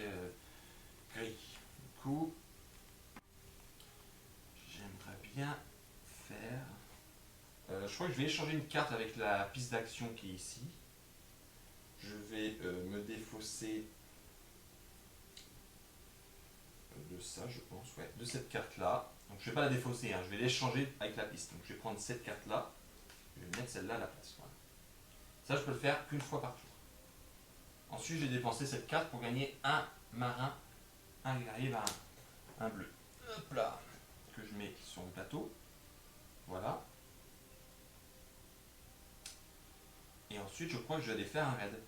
gris. Du coup, j'aimerais bien faire... je crois que je vais échanger une carte avec la piste d'action qui est ici. Je vais me défausser de ça, je pense, ouais, de cette carte-là. Donc je ne vais pas la défausser, hein, je vais l'échanger avec la piste. Donc je vais prendre cette carte-là, je vais mettre celle-là à la place. Voilà. Ça, je peux le faire qu'une fois par jour. Ensuite, j'ai dépensé cette carte pour gagner un marin, un guerrier marin, un bleu. Hop là, que je mets sur mon plateau. Voilà. Et ensuite, je crois que je vais aller faire un raid.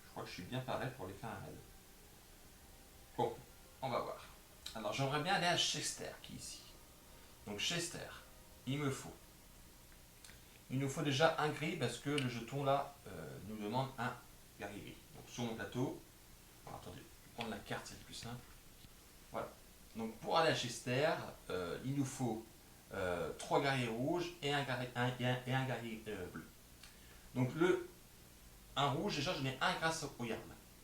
Je crois que je suis bien paré pour aller faire un raid. Bon, on va voir. Alors, j'aimerais bien aller à Chester, qui est ici. Donc, Chester, il nous faut déjà un gris, parce que le jeton, là, nous demande un guerrier gris. Donc, sur mon plateau... Alors, attendez, je vais prendre la carte, c'est le plus simple. Voilà. Donc, pour aller à Chester, il nous faut 3 guerriers rouges et un guerrier bleu. Donc, un rouge, déjà, je mets un grâce au Yarn.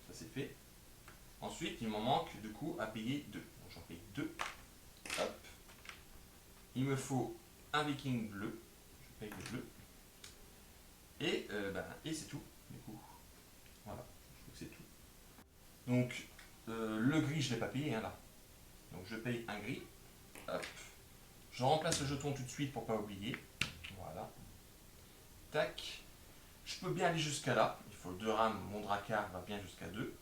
Ça, c'est fait. Ensuite, il m'en manque, du coup, à payer 2. Donc, j'en paye 2. Hop. Il me faut un viking bleu. Je paye le bleu. Et c'est tout, du coup. Voilà, je crois que c'est tout. Donc, le gris, je ne l'ai pas payé, hein, là. Donc, je paye un gris. Hop. Je remplace le jeton tout de suite pour ne pas oublier. Voilà. Tac. Je peux bien aller jusqu'à là. Il faut 2 rames. Mon Drakkar va bien jusqu'à 2.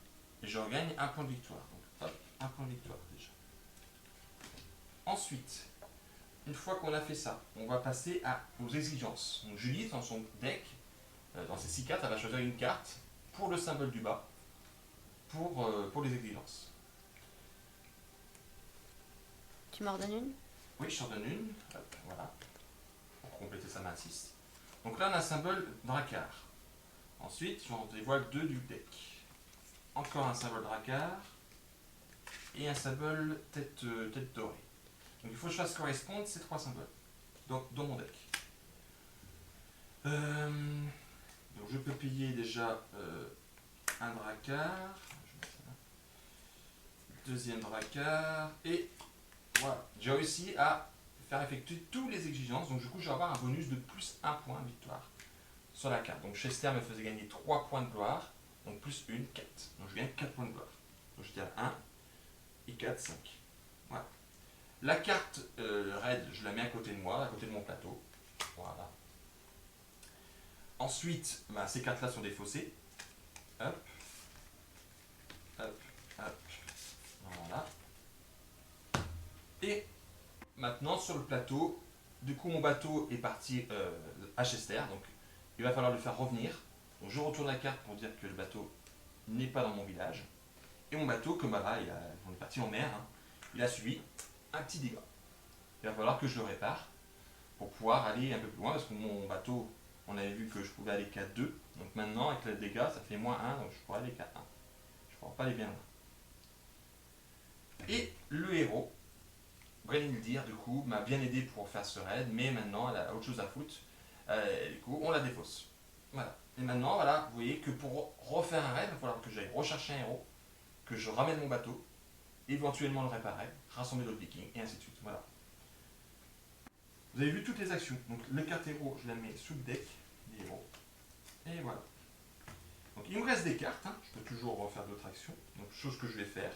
Et je regagne un point de victoire. Donc, hop, un point de victoire déjà. Ensuite, une fois qu'on a fait ça, on va passer aux exigences. Donc, Julie, dans son deck, dans ses 6 cartes, elle va choisir une carte pour le symbole du bas, pour les exigences. Tu m'en redonnes une? Oui, je t'en donne une. Hop, voilà. Pour compléter sa main 6. Donc là, on a un symbole Drakkar. Ensuite, j'en dévoile 2 du deck. Encore un symbole Drakkar. Et un symbole tête dorée. Donc il faut que je fasse correspondre ces 3 symboles dans mon deck. Donc je peux payer déjà un Drakkar. Je vais mettre ça là. deuxième dracard, et voilà. J'ai réussi à faire effectuer toutes les exigences, donc du coup je vais avoir un bonus de plus 1 point de victoire sur la carte. Donc Chester me faisait gagner 3 points de gloire, donc plus 1, 4. Donc je gagne 4 points de gloire. Donc je dis 1 et 4, 5. Voilà. La carte raid, je la mets à côté de moi, à côté de mon plateau. Voilà. Ensuite, bah, ces cartes-là sont défaussées. Hop. Hop. Hop. Voilà. Et maintenant, sur le plateau, du coup, mon bateau est parti à Chester. Donc, il va falloir le faire revenir. Donc, je retourne la carte pour dire que le bateau n'est pas dans mon village. Et mon bateau, comme là, on est parti en mer, hein, il a subi un petit dégât. Il va falloir que je le répare pour pouvoir aller un peu plus loin, parce que mon bateau, on avait vu que je pouvais aller qu'à 2. Donc maintenant, avec le dégât, ça fait moins 1, donc je pourrais aller qu'à 1. Je ne pourrais pas aller bien loin. Et le héros, Brennildir, du coup, m'a bien aidé pour faire ce raid, mais maintenant, elle a autre chose à foutre. Du coup, on la défausse. Voilà. Et maintenant, voilà, vous voyez que pour refaire un raid, il va falloir que j'aille rechercher un héros, que je ramène mon bateau, éventuellement le réparer, rassembler d'autres vikings, et ainsi de suite. Voilà. Vous avez vu toutes les actions. Donc, le carte héros, je la mets sous le deck des héros. Et voilà. Donc, il me reste des cartes. Hein. Je peux toujours refaire d'autres actions. Donc, chose que je vais faire.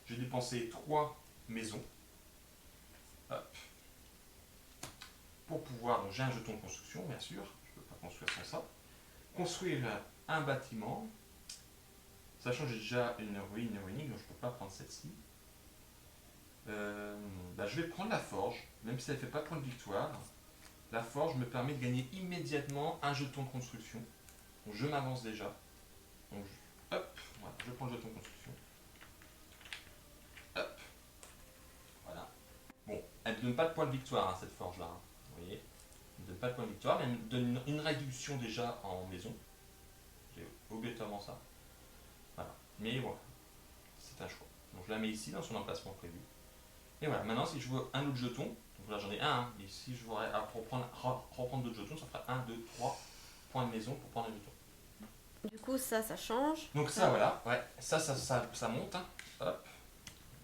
J'ai dépensé 3 maisons. Hop. Pour pouvoir. Donc, j'ai un jeton de construction, bien sûr. Je ne peux pas construire sans ça. Construire un bâtiment. Sachant que j'ai déjà une ruine ruinique, donc je ne peux pas prendre celle-ci. Je vais prendre la forge, même si elle ne fait pas point de victoire. La forge me permet de gagner immédiatement un jeton de construction. Donc je m'avance déjà. Donc hop, voilà, je prends le jeton de construction. Hop, voilà. Bon, elle ne donne pas de point de victoire, hein, cette forge-là. Hein, vous voyez, elle ne donne pas de point de victoire, mais elle me donne une réduction déjà en maison. J'ai obligatoirement ça. Voilà, mais voilà, c'est un choix. Donc je la mets ici dans son emplacement prévu. Et voilà, maintenant si je veux un autre jeton, donc là j'en ai un, hein, mais si je voudrais reprendre d'autres jetons, ça fera 1, 2, 3 points de maison pour prendre un jeton. Du coup, ça change. Donc ça, voilà, ouais, ça monte, hein. Hop,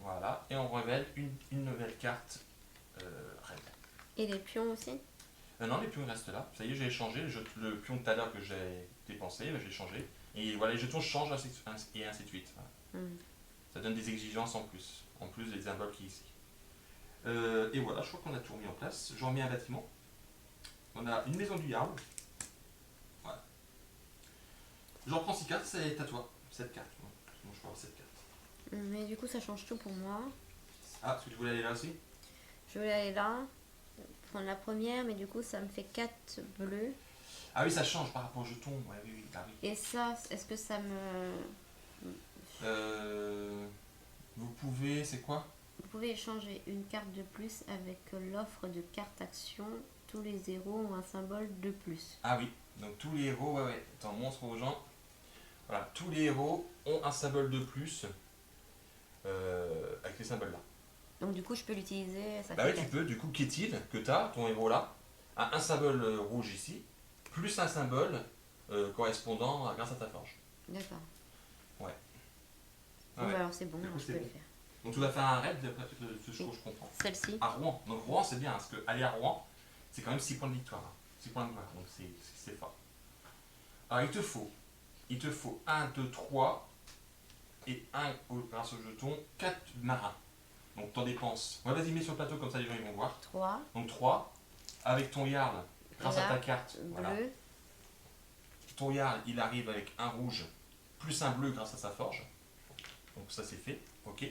voilà, et on révèle une nouvelle carte raid. Et les pions aussi. Non, les pions ils restent là, ça y est, j'ai échangé, le pion de tout à l'heure que j'ai dépensé, j'ai changé, et voilà, les jetons changent et ainsi de suite. Voilà. Ça donne des exigences en plus des symboles qui ici. Et voilà, je crois qu'on a tout remis en place. Je remets un bâtiment. On a une maison du Jarl. Voilà. J'en prends 6 cartes, c'est à toi. 7 cartes. Moi, je peux avoir 7 cartes. Mais du coup, ça change tout pour moi. Ah, est-ce que tu voulais aller là aussi? Je voulais aller là, prendre la première, mais du coup, ça me fait 4 bleus. Ah oui, ça change par rapport au jeton. Ouais, oui, bah oui. Et ça, est-ce que ça me... Vous pouvez, c'est quoi? Vous pouvez échanger une carte de plus avec l'offre de carte action. Tous les héros ont un symbole de plus. Ah oui, donc tous les héros, ouais. Attends, montre aux gens. Voilà, tous les héros ont un symbole de plus avec les symboles là. Donc du coup, je peux l'utiliser. Ça Bah fait oui, tu 4. peux. Du coup, Kétil, que tu as, ton héros là, a un symbole rouge ici, plus un symbole correspondant grâce à ta forge. D'accord. Ouais. Bon, Ouais. bah alors c'est bon, Du coup, alors je c'est peux bon. le faire. Donc tu vas faire un raid de ce que je comprends. Celle-ci. À Rouen. Donc Rouen c'est bien, parce que aller à Rouen, c'est quand même 6 points de victoire. Hein. 6 points de gloire, donc c'est fort. Alors il te faut 1, 2, 3 et grâce au jeton, 4 marins. Donc t'en dépenses. Ouais, vas-y, mets sur le plateau comme ça les gens ils vont voir. 3. Donc 3, avec ton Jarl, grâce à ta carte, Bleu. voilà. Ton Jarl il arrive avec un rouge plus un bleu grâce à sa forge. Donc ça c'est fait, ok.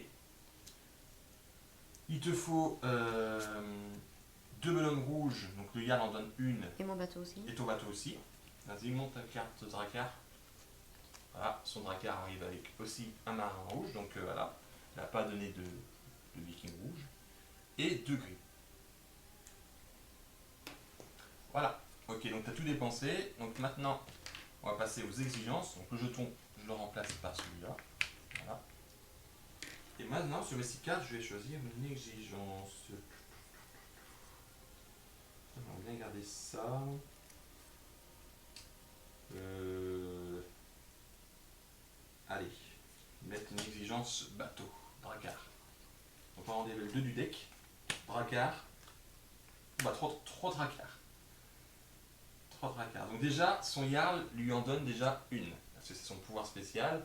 Il te faut 2 bonhommes rouges, donc le Jarl en donne une, Et mon bateau aussi. et ton bateau aussi. Vas-y, monte ta carte Drakkar. Voilà, son Drakkar arrive avec aussi un marin rouge, donc voilà, il n'a pas donné de viking rouge. Et 2 gris. Voilà, ok, donc tu as tout dépensé. Donc maintenant, on va passer aux exigences. Donc le jeton, je le remplace par celui-là. Voilà. Et maintenant, sur mes 6 cartes, je vais choisir une exigence. On va bien garder ça. Allez, mettre une exigence bateau. dracard. Donc on va en level 2 du deck. Dracard. Bah 3 dracards. 3 dracards. Donc déjà, son Jarl lui en donne déjà une. Parce que c'est son pouvoir spécial.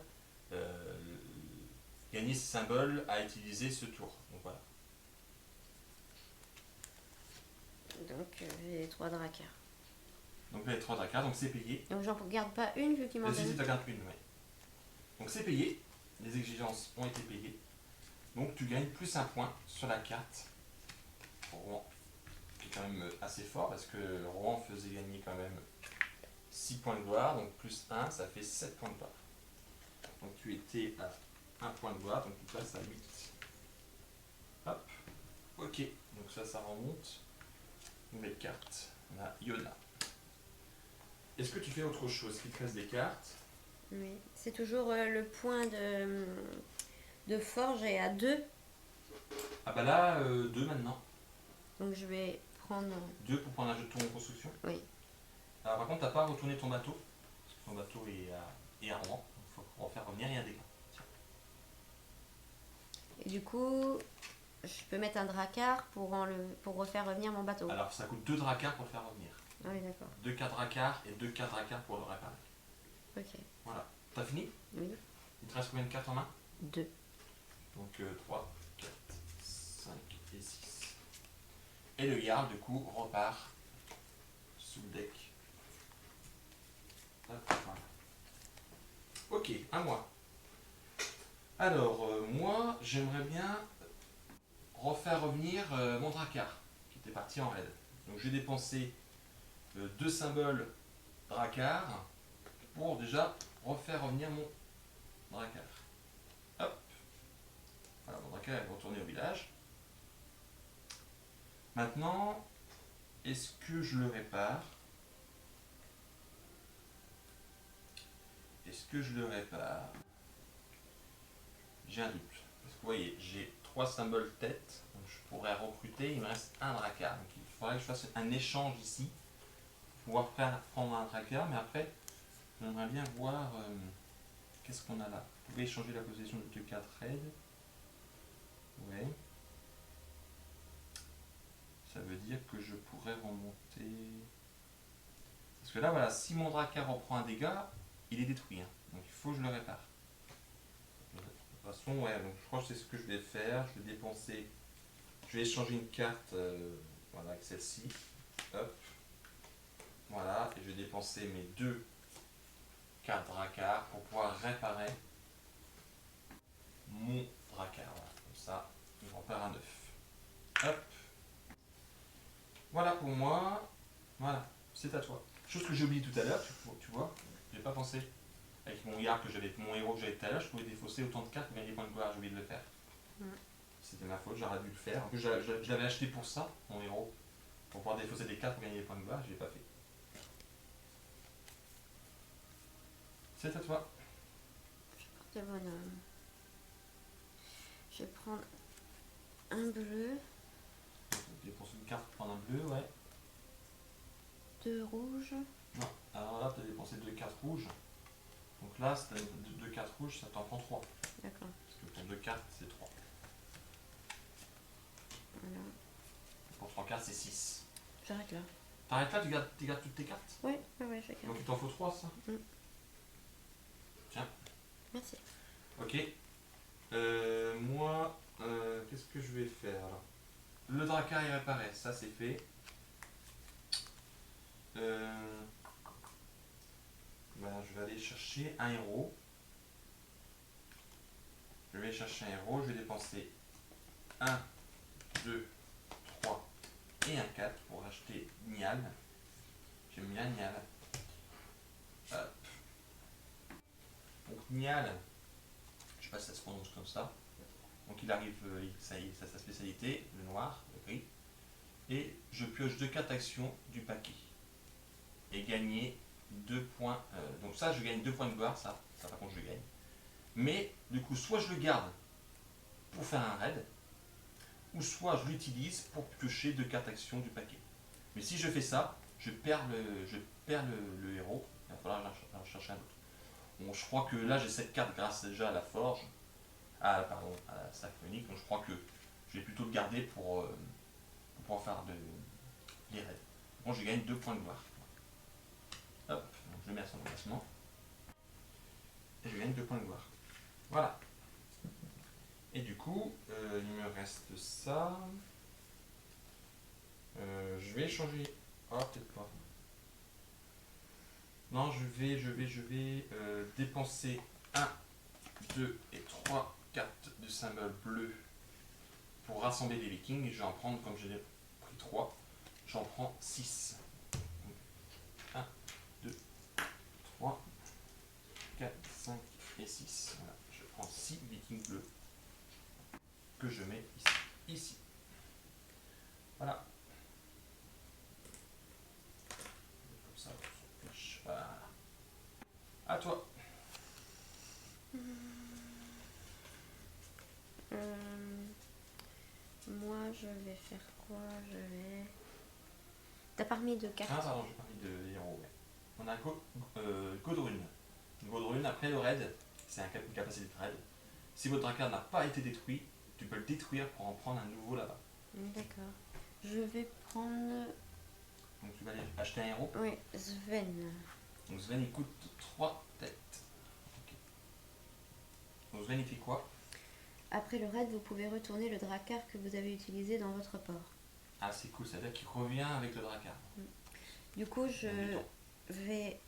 Gagner ses symboles à utiliser ce tour. Donc voilà. Donc j'ai les 3 dracars. Donc là, les 3 dracards, donc c'est payé. Donc j'en garde pas une vu qu'il m'en Si, donne. tu gardes une, ouais. Donc c'est payé. Les exigences ont été payées. Donc tu gagnes plus un point sur la carte. Rouen, qui est quand même assez fort parce que Rouen faisait gagner quand même 6 points de gloire. Donc plus 1, ça fait 7 points de gloire. Donc tu étais à 1 point de gloire, donc tu passes à 8. Hop. Ok. Donc ça remonte. Nouvelle carte. On a Yona. Est-ce que tu fais autre chose? Qu'il te reste des cartes? Oui. C'est toujours le point de forge est à 2. Ah bah là, 2 maintenant. Donc je vais prendre. 2 pour prendre un jeton en construction. Oui. Alors par contre, t'as pas retourné ton bateau. Parce que ton bateau est à Rouen. Il faut en faire revenir, il y a un dégât. Et du coup, je peux mettre un dracard pour refaire revenir mon bateau. Alors ça coûte 2 dracars pour le faire revenir. Ah oui, d'accord. 2 4 dracars et 2 4 dracars pour le réparer. Ok. Voilà. T'as fini? Oui. Il te reste combien de cartes en main? 2. Donc 3, 4, 5 et 6. Et le Jarl, du coup, repart sous le deck. Hop, voilà. Ok, à moi. Alors, moi, j'aimerais bien refaire revenir mon Drakkar, qui était parti en raid. Donc, j'ai dépensé 2 symboles Drakkar pour déjà refaire revenir mon Drakkar. Hop. Voilà, mon Drakkar est retourné au village. Maintenant, est-ce que je le répare? Est-ce que je le répare? J'ai un doute. Parce que vous voyez, j'ai 3 symboles tête. Donc je pourrais recruter. Il me reste un Drakkar. Donc il faudrait que je fasse un échange ici. Pour pouvoir prendre un Drakkar. Mais après, j'aimerais bien voir qu'est-ce qu'on a là. Vous pouvez échanger la possession de 4 raids. Ouais. Ça veut dire que je pourrais remonter. Parce que là, voilà, si mon Drakkar reprend un dégât, il est détruit. Hein. Donc il faut que je le répare. De toute façon, ouais, donc je crois que c'est ce que je vais faire. Je vais dépenser. Je vais échanger une carte voilà, avec celle-ci. Hop. Voilà. Et je vais dépenser mes 2 cartes Drakkar pour pouvoir réparer mon Drakkar. Voilà. Comme ça, il repart à 9. Hop. Voilà pour moi. Voilà, c'est à toi. Chose que j'ai oublié tout à l'heure, tu vois, j'ai pas pensé. Avec mon Jarl mon héros que j'avais tout à l'heure, je pouvais défausser autant de cartes pour gagner des points de gloire, j'ai oublié de le faire. C'était ma faute, j'aurais dû le faire. En plus, je l'avais acheté pour ça, mon héros, pour pouvoir défausser des cartes pour gagner des points de gloire, je l'ai pas fait. C'est à toi. De bonhomme. Je vais prendre un bleu, Dépenser une carte pour prendre un bleu, ouais. 2 rouges. Non, alors là, tu as dépensé 2 cartes rouges. Donc là, si tu as 2 cartes rouges, ça t'en prend 3. D'accord. Parce que pour 2 cartes, c'est 3. Voilà. Pour 3 cartes, c'est 6. J'arrête là. T'arrêtes là, tu gardes toutes tes cartes? Oui, je garde. Donc il t'en faut 3, ça? Tiens. Merci. Ok. Moi, qu'est-ce que je vais faire là? Le Drakkar est réparé, ça c'est fait. Je vais aller chercher un héros. Je vais chercher un héros, je vais dépenser 1, 2, 3 et un 4 pour acheter Niall. J'aime bien Niall. Hop. Donc Niall, je sais pas si ça se prononce comme ça. Donc il arrive, ça y est, ça sa spécialité, le noir, le gris. Et je pioche 2 cartes actions du paquet. Et gagner 2 points. Donc ça, je gagne 2 points de gloire, ça par contre je gagne. Mais du coup, soit je le garde pour faire un raid, ou soit je l'utilise pour piocher 2 cartes actions du paquet. Mais si je fais ça, je perds le héros, il va falloir en chercher un autre. Bon, je crois que là j'ai cette carte grâce déjà à la forge. à la stack unique. Donc je crois que je vais plutôt le garder pour pouvoir faire les raids. Bon, je gagne 2 points de gloire. Hop, donc je le mets à son emplacement. Et je gagne 2 points de gloire. Voilà. Et du coup, il me reste ça. Je vais changer. Ah, peut-être pas. Non, je vais dépenser 1, 2 et 3 cartes de symbole bleu pour rassembler les vikings. Et je vais en prendre, comme j'ai pris 3, j'en prends 6. 1, 2, 3, 4, 5 et 6. Voilà, je prends 6 vikings bleus que je mets ici. Voilà. Comme ça, on s'en fiche. Voilà. À toi. Moi, je vais faire quoi? Je vais... T'as parmi de cartes. Ah, pardon, j'ai parlé de héros. Ouais. On a Godrune. Godrune, après le raid, c'est une capacité de raid. Si votre dracard n'a pas été détruit, tu peux le détruire pour en prendre un nouveau là-bas. D'accord. Je vais prendre... Donc tu vas aller acheter un héros. Oui, Sven. Donc Sven il coûte 3 têtes. Ok. Donc Sven il fait quoi? Après le raid, vous pouvez retourner le drakkar que vous avez utilisé dans votre port. Ah c'est cool, ça veut dire qu'il revient avec le dracard. Du coup, je vais...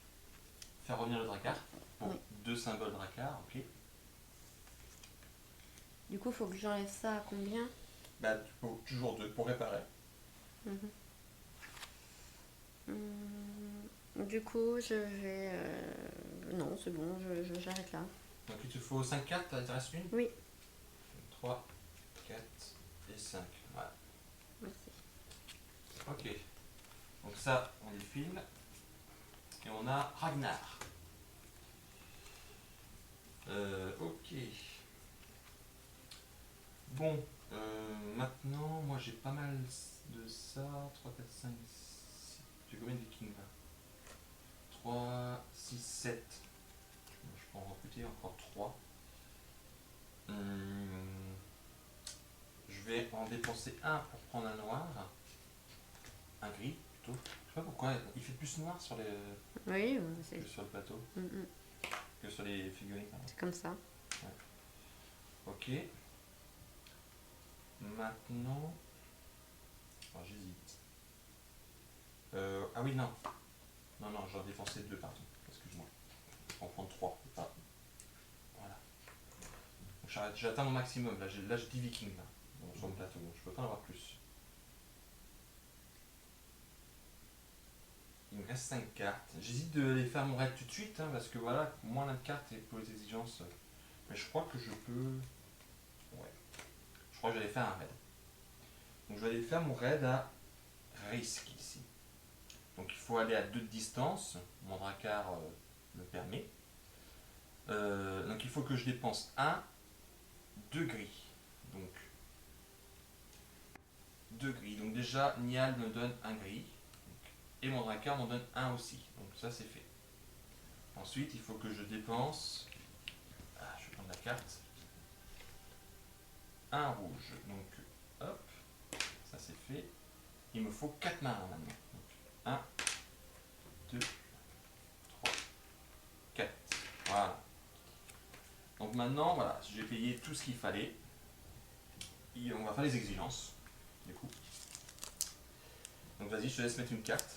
Faire revenir le dracard pour Oui. 2 symboles dracard, ok. Du coup, il faut que j'enlève ça à combien? Bah tu peux toujours 2 pour réparer. Du coup, je vais... Non, c'est bon, j'arrête là. Donc il te faut 5 cartes, il te reste une? Oui. 3, 4 et 5. Voilà. Merci. Ok. Donc ça, on les file. Et on a Ragnar. Ok. Bon, maintenant, moi j'ai pas mal de ça. 3, 4, 5, 6. J'ai combien de vikings là? 3, 6, 7. Je peux en recruter encore 3. Je vais en dépenser un pour prendre un noir. Un gris plutôt. Je sais pas pourquoi, il fait plus noir sur les... Oui, que sur le plateau, que sur les figurines. Pardon. c'est comme ça. Ok. Maintenant... Oh, j'hésite. Ah oui, non. Non, j'en ai dépensé 2, pardon. Excuse-moi. Je vais en prendre 3. Voilà. Donc j'atteins mon maximum. Là, j'ai 10 vikings là, sur le plateau. Donc je peux pas en avoir plus. Il me reste 5 cartes. J'hésite de les faire mon raid tout de suite, hein, parce que voilà, moins de cartes et pour les exigences. Mais je crois que je peux... Ouais. Je crois que j'allais faire un raid. Donc je vais aller faire mon raid à risque ici. Donc il faut aller à 2 de distance. Mon dracard me permet. Donc il faut que je dépense 1, 2 gris. Donc 2 gris. Donc déjà, Niall me donne un gris. Et mon dracard m'en donne un aussi. Donc ça c'est fait. Ensuite, il faut que je dépense... Ah, je vais prendre la carte. Un rouge. Donc, hop. Ça c'est fait. Il me faut 4 marins maintenant. Donc, 1, 2, 3, 4. Voilà. Donc maintenant, voilà, j'ai payé tout ce qu'il fallait. Et on va faire les exigences. Du coup. Donc vas-y, je te laisse mettre une carte.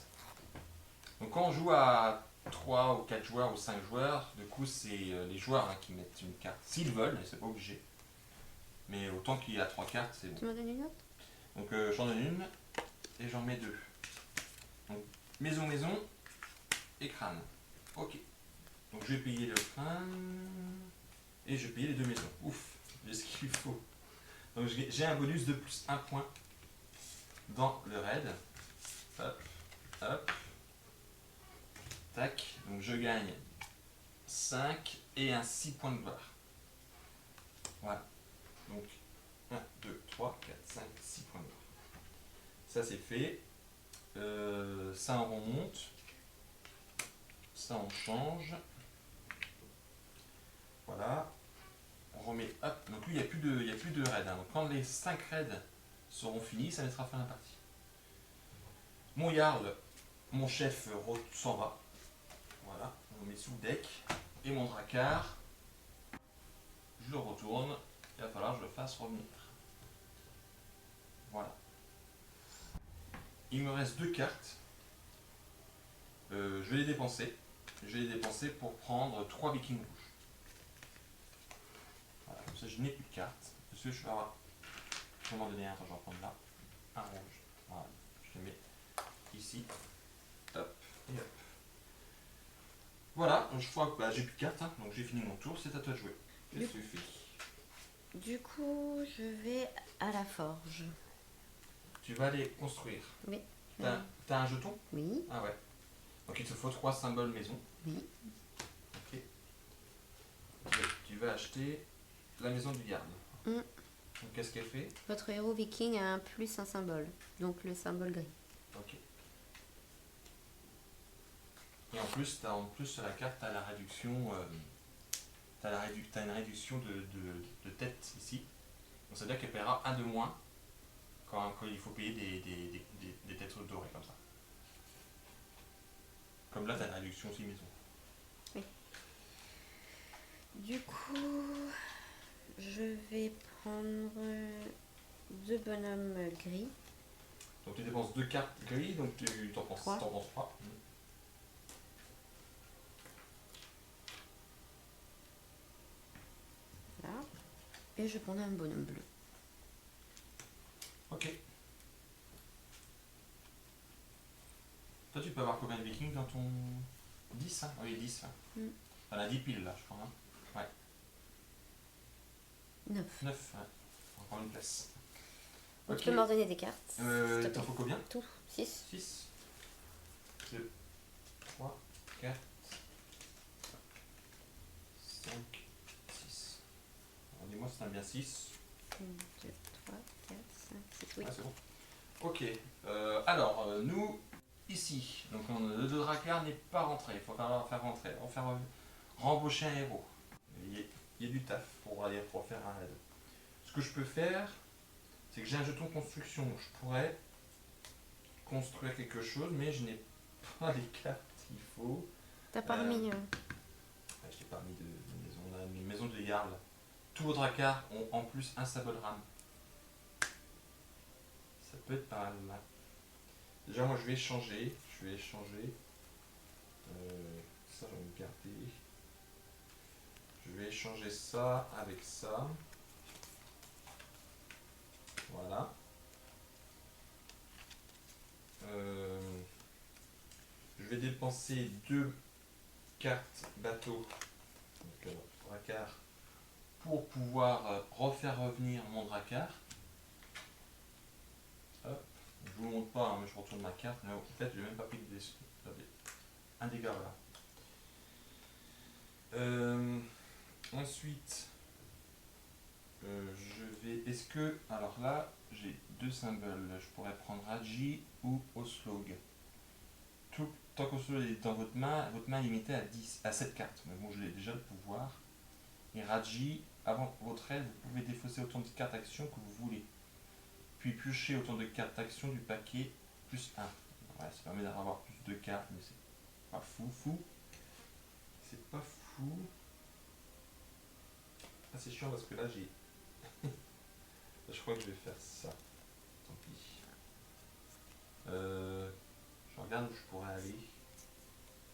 Donc quand on joue à 3 ou 4 joueurs ou 5 joueurs, du coup c'est les joueurs qui mettent une carte. S'ils veulent, c'est pas obligé. Mais autant qu'il y a 3 cartes, c'est bon. Tu m'en donnes une autre? Donc j'en donne une et j'en mets 2. Donc maison et crâne. Ok. Donc je vais payer le crâne et je vais payer les 2 maisons. Ouf, j'ai ce qu'il faut. Donc j'ai un bonus de plus 1 point dans le raid. Hop, hop. Tac, donc je gagne 5 et un 6 points de gloire. Voilà. Donc 1, 2, 3, 4, 5, 6 points de gloire. Ça c'est fait. Ça on remonte. Ça on change. Voilà. remets, hop, donc lui il n'y a plus de raids. Hein. Donc quand les 5 raids seront finis, ça mettra fin à la partie. Mon Jarl, mon chef s'en va. Voilà, on le met sous le deck. Et mon Drakkar, je le retourne. Il va falloir que je le fasse revenir. Voilà. Il me reste 2 cartes. Je vais les dépenser. Je vais les dépenser pour prendre 3 vikings rouges. Voilà, comme ça je n'ai plus de cartes. Parce que je vais avoir. Je vais m'en donner un, attends, je vais en prendre là. Un rouge. Voilà. Je le mets ici. Hop et hop. Voilà, je crois que j'ai plus de cartes, hein, donc j'ai fini mon tour, c'est à toi de jouer. Qu'est-ce que tu fais? Du coup, je vais à la forge. Tu vas aller construire. Oui. T'as un jeton? Oui, Ah ouais. Donc il te faut 3 symboles maison. oui. Ok. Et tu vas acheter la maison du garde. Mm. Donc qu'est-ce qu'elle fait? Votre héros viking a un plus un symbole, donc le symbole gris. Ok. Et en plus, sur la carte, tu as la réduction. T'as une réduction de tête ici. Donc ça veut dire qu'elle paiera un de moins quand il faut payer des têtes dorées comme ça. Comme là, tu as une réduction aussi maison. Oui. Du coup, je vais prendre 2 bonhommes gris. Donc tu dépenses 2 cartes grises, donc tu t'en penses 3. 3. Là. Et je prends un bonhomme bleu. Ok. Toi, tu peux avoir combien de vikings dans ton 10 hein? Oui, 10. Hein. Mm. On a 10 piles là, je crois. Hein. Ouais. 9. 9, ouais. On prend une place. Tu peux m'en donner des cartes. s'il te T'en plaît. faut combien? Tout. 6. 6, 2, 3, 4, 5, 6. Alors dis-moi si t'as bien 6. 1, 2, 3, 4, 5, 6. Oui. Ah, c'est bon. Ok. Alors, nous, ici, donc le Drakkar n'est pas rentré. Il faut faire rentrer. On va faire rembaucher un héros. Il y a du taf pour faire un raid. Ce que je peux faire, c'est que j'ai un jeton construction. Je pourrais construire quelque chose, mais je n'ai pas les cartes qu'il faut. T'as pas remis. Je n'ai pas mis de maison. On a une maison de Jarl. Tous vos Drakkar ont en plus un symbole ram. Ça peut être pas mal. Déjà, moi, je vais échanger. Ça, je vais me garder. Je vais échanger ça avec ça. Voilà. Je vais dépenser 2 cartes bateau, donc Drakkar, pour pouvoir refaire revenir mon Drakkar. Hop. Je vous montre pas, hein, mais je retourne ma carte. Mais en fait, j'ai même pas pris un dégât là. Ensuite, je vais. Est-ce que. Alors là, j'ai 2 symboles. Je pourrais prendre Raji ou Oslog. Tant qu'Oslog est dans votre main est limitée à 7 cartes. Mais bon, je l'ai déjà le pouvoir. Et Raji, avant votre aide, vous pouvez défausser autant de cartes actions que vous voulez. Puis piocher autant de cartes action du paquet plus 1. Ouais, ça permet d'avoir plus de cartes, mais c'est pas fou. C'est pas fou. Ah, c'est chiant parce que là j'ai. Je crois que je vais faire ça. Tant pis. Je regarde où je pourrais aller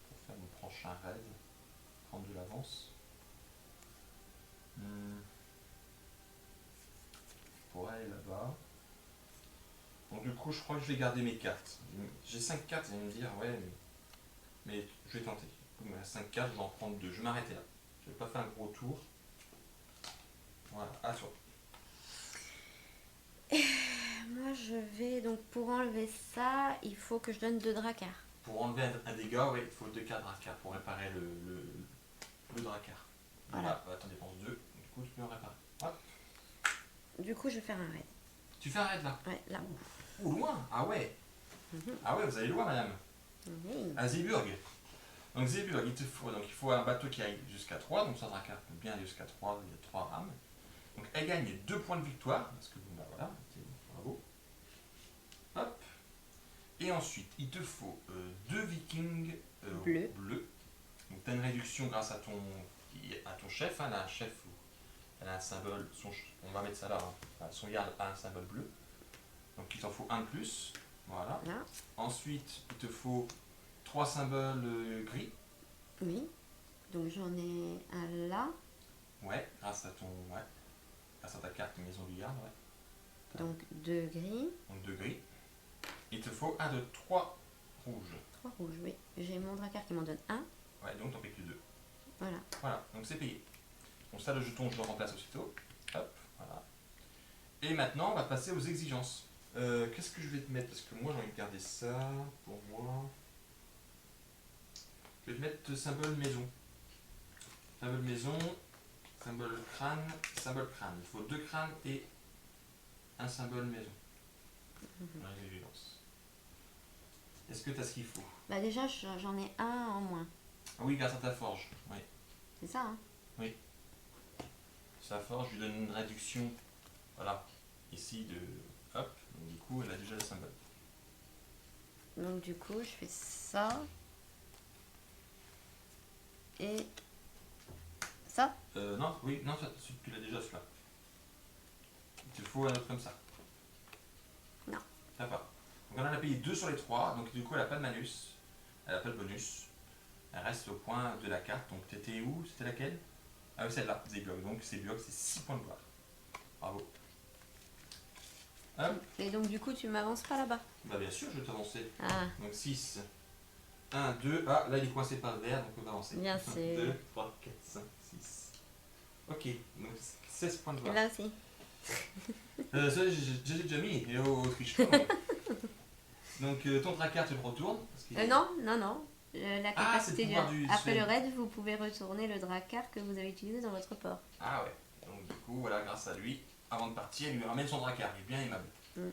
pour faire mon prochain raid. Prendre de l'avance. Je pourrais aller là-bas. Donc du coup, je crois que je vais garder mes cartes. J'ai 5 cartes, vous allez me dire, ouais, mais je vais tenter. Comme il y a 5 cartes, je vais en prendre 2. Je vais m'arrêter là. Je vais pas faire un gros tour. Voilà, à toi. Moi, je vais donc pour enlever ça, il faut que je donne 2 Drakkar. Pour enlever un dégât, ouais, il faut 2 cartes Drakkar pour réparer le Drakkar. Voilà. Voilà, t'en dépenses 2, du coup tu peux réparer. Hop. Du coup, je vais faire un raid. Tu fais un raid là? Ouais, là. Ou loin? Ah ouais. Mhm. Ah ouais, vous allez loin, madame. Oui. À Zeeburg. Donc Zébulon, il faut un bateau qui aille jusqu'à 3, donc Sandra Carr peut bien aller jusqu'à 3, il y a 3 rames. Donc elle gagne 2 points de victoire, parce que bon, bah voilà, bravo. Hop. Et ensuite, il te faut 2 vikings bleus. Donc tu as une réduction grâce à ton chef, hein, elle a un chef, elle a un symbole, on va mettre ça là, hein, son yard a un symbole bleu. Donc il t'en faut un de plus, voilà. Là. Ensuite, il te faut 3 symboles gris. Oui. Donc j'en ai un là. Ouais, grâce à ta carte maison du garde, ouais. Donc 2 gris. Donc 2 gris. Il te faut un de 3 rouges. 3 rouges, oui. J'ai mon dracard qui m'en donne un. Ouais, donc t'en payes que 2. Voilà. Voilà, donc c'est payé. Donc ça, le jeton, je le remplace aussitôt. Hop, voilà. Et maintenant, on va passer aux exigences. Qu'est-ce que je vais te mettre? Parce que moi, j'ai envie de garder ça pour moi. Je vais te mettre symbole maison. Symbole maison, symbole crâne, symbole crâne. Il faut 2 crânes et un symbole maison. Dans les exigences. Est-ce que tu as ce qu'il faut? Bah déjà, j'en ai un en moins. Ah oui, grâce à ta forge. Oui. C'est ça, hein? Oui. Sa forge lui donne une réduction. Voilà. Ici de. Hop. Donc, du coup, elle a déjà le symbole. Donc du coup, je fais ça. Et ça. Non, oui, non, tu l'as déjà celui-là. Il te faut un autre comme ça. Non. Ça va. Donc on en a payé 2 sur les 3, donc du coup elle n'a pas de malus, elle n'a pas de bonus. Elle reste au point de la carte, donc t'étais où? C'était laquelle? Ah oui, celle-là, Zébulon. Donc Zébulon, c'est 6 points de gloire. Bravo. Hop. Et donc du coup, tu m'avances pas là-bas. Bah bien sûr, je vais t'avancer. Ah, Donc 6. 1, 2. Ah, là il est coincé par le vert, donc on va avancer. bien c'est. 2, 3, 4, 5, 6. Ok, donc 16 points de Et gloire. là aussi. Ça, j'ai déjà mis, et au trichement. Donc ton dracard, tu le retournes. Parce qu'il est- Non, non, non. La Ah, c'est le capacité pouvoir du Après le Sven. raid, vous pouvez retourner le dracard que vous avez utilisé dans votre port. Ah ouais. Donc du coup, voilà, grâce à lui, avant de partir, il lui ramène son dracard. Il est bien aimable. Mm.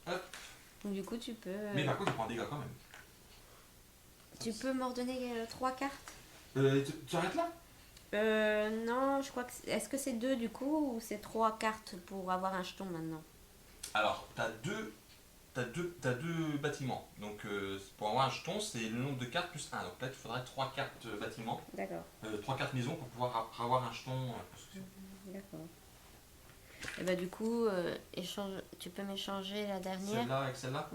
Hop. Donc du coup, tu peux. Mais par contre, il prend un dégât quand même. Tu peux m'ordonner 3 cartes. Tu arrêtes là? Non, je crois que. Est-ce que c'est 2 du coup ou c'est 3 cartes pour avoir un jeton maintenant? Alors, t'as deux bâtiments. Donc pour avoir un jeton, c'est le nombre de cartes plus 1. Donc là, il faudrait 3 cartes bâtiments, D'accord. 3 cartes maison pour pouvoir avoir un jeton construction. D'accord. Et bah du coup, tu peux m'échanger la dernière. Celle-là avec celle-là?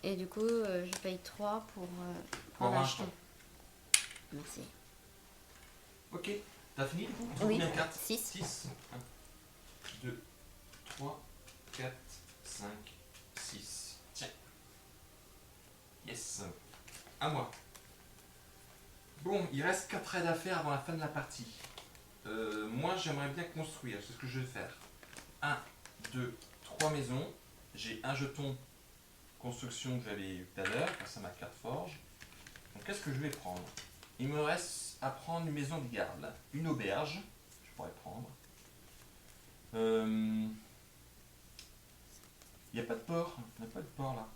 Et du coup, je paye 3 pour prendre avoir un un jeton. jeton. Merci. Ok. T'as fini du coup? Oui. Combien de cartes? 6. 6. 1, 2, 3, 4, 5, 6. Tiens. Yes. À moi. Bon, il reste 4 raids à faire avant la fin de la partie. Moi, j'aimerais bien construire. C'est ce que je vais faire. 1, 2, 3 maisons. J'ai un jeton construction que j'avais eu tout à l'heure, grâce à ma carte forge. Donc, qu'est-ce que je vais prendre? Il me reste à prendre une maison de garde, là. Une auberge. Je pourrais prendre. Il n'y a pas de port. Il n'y a pas de port là.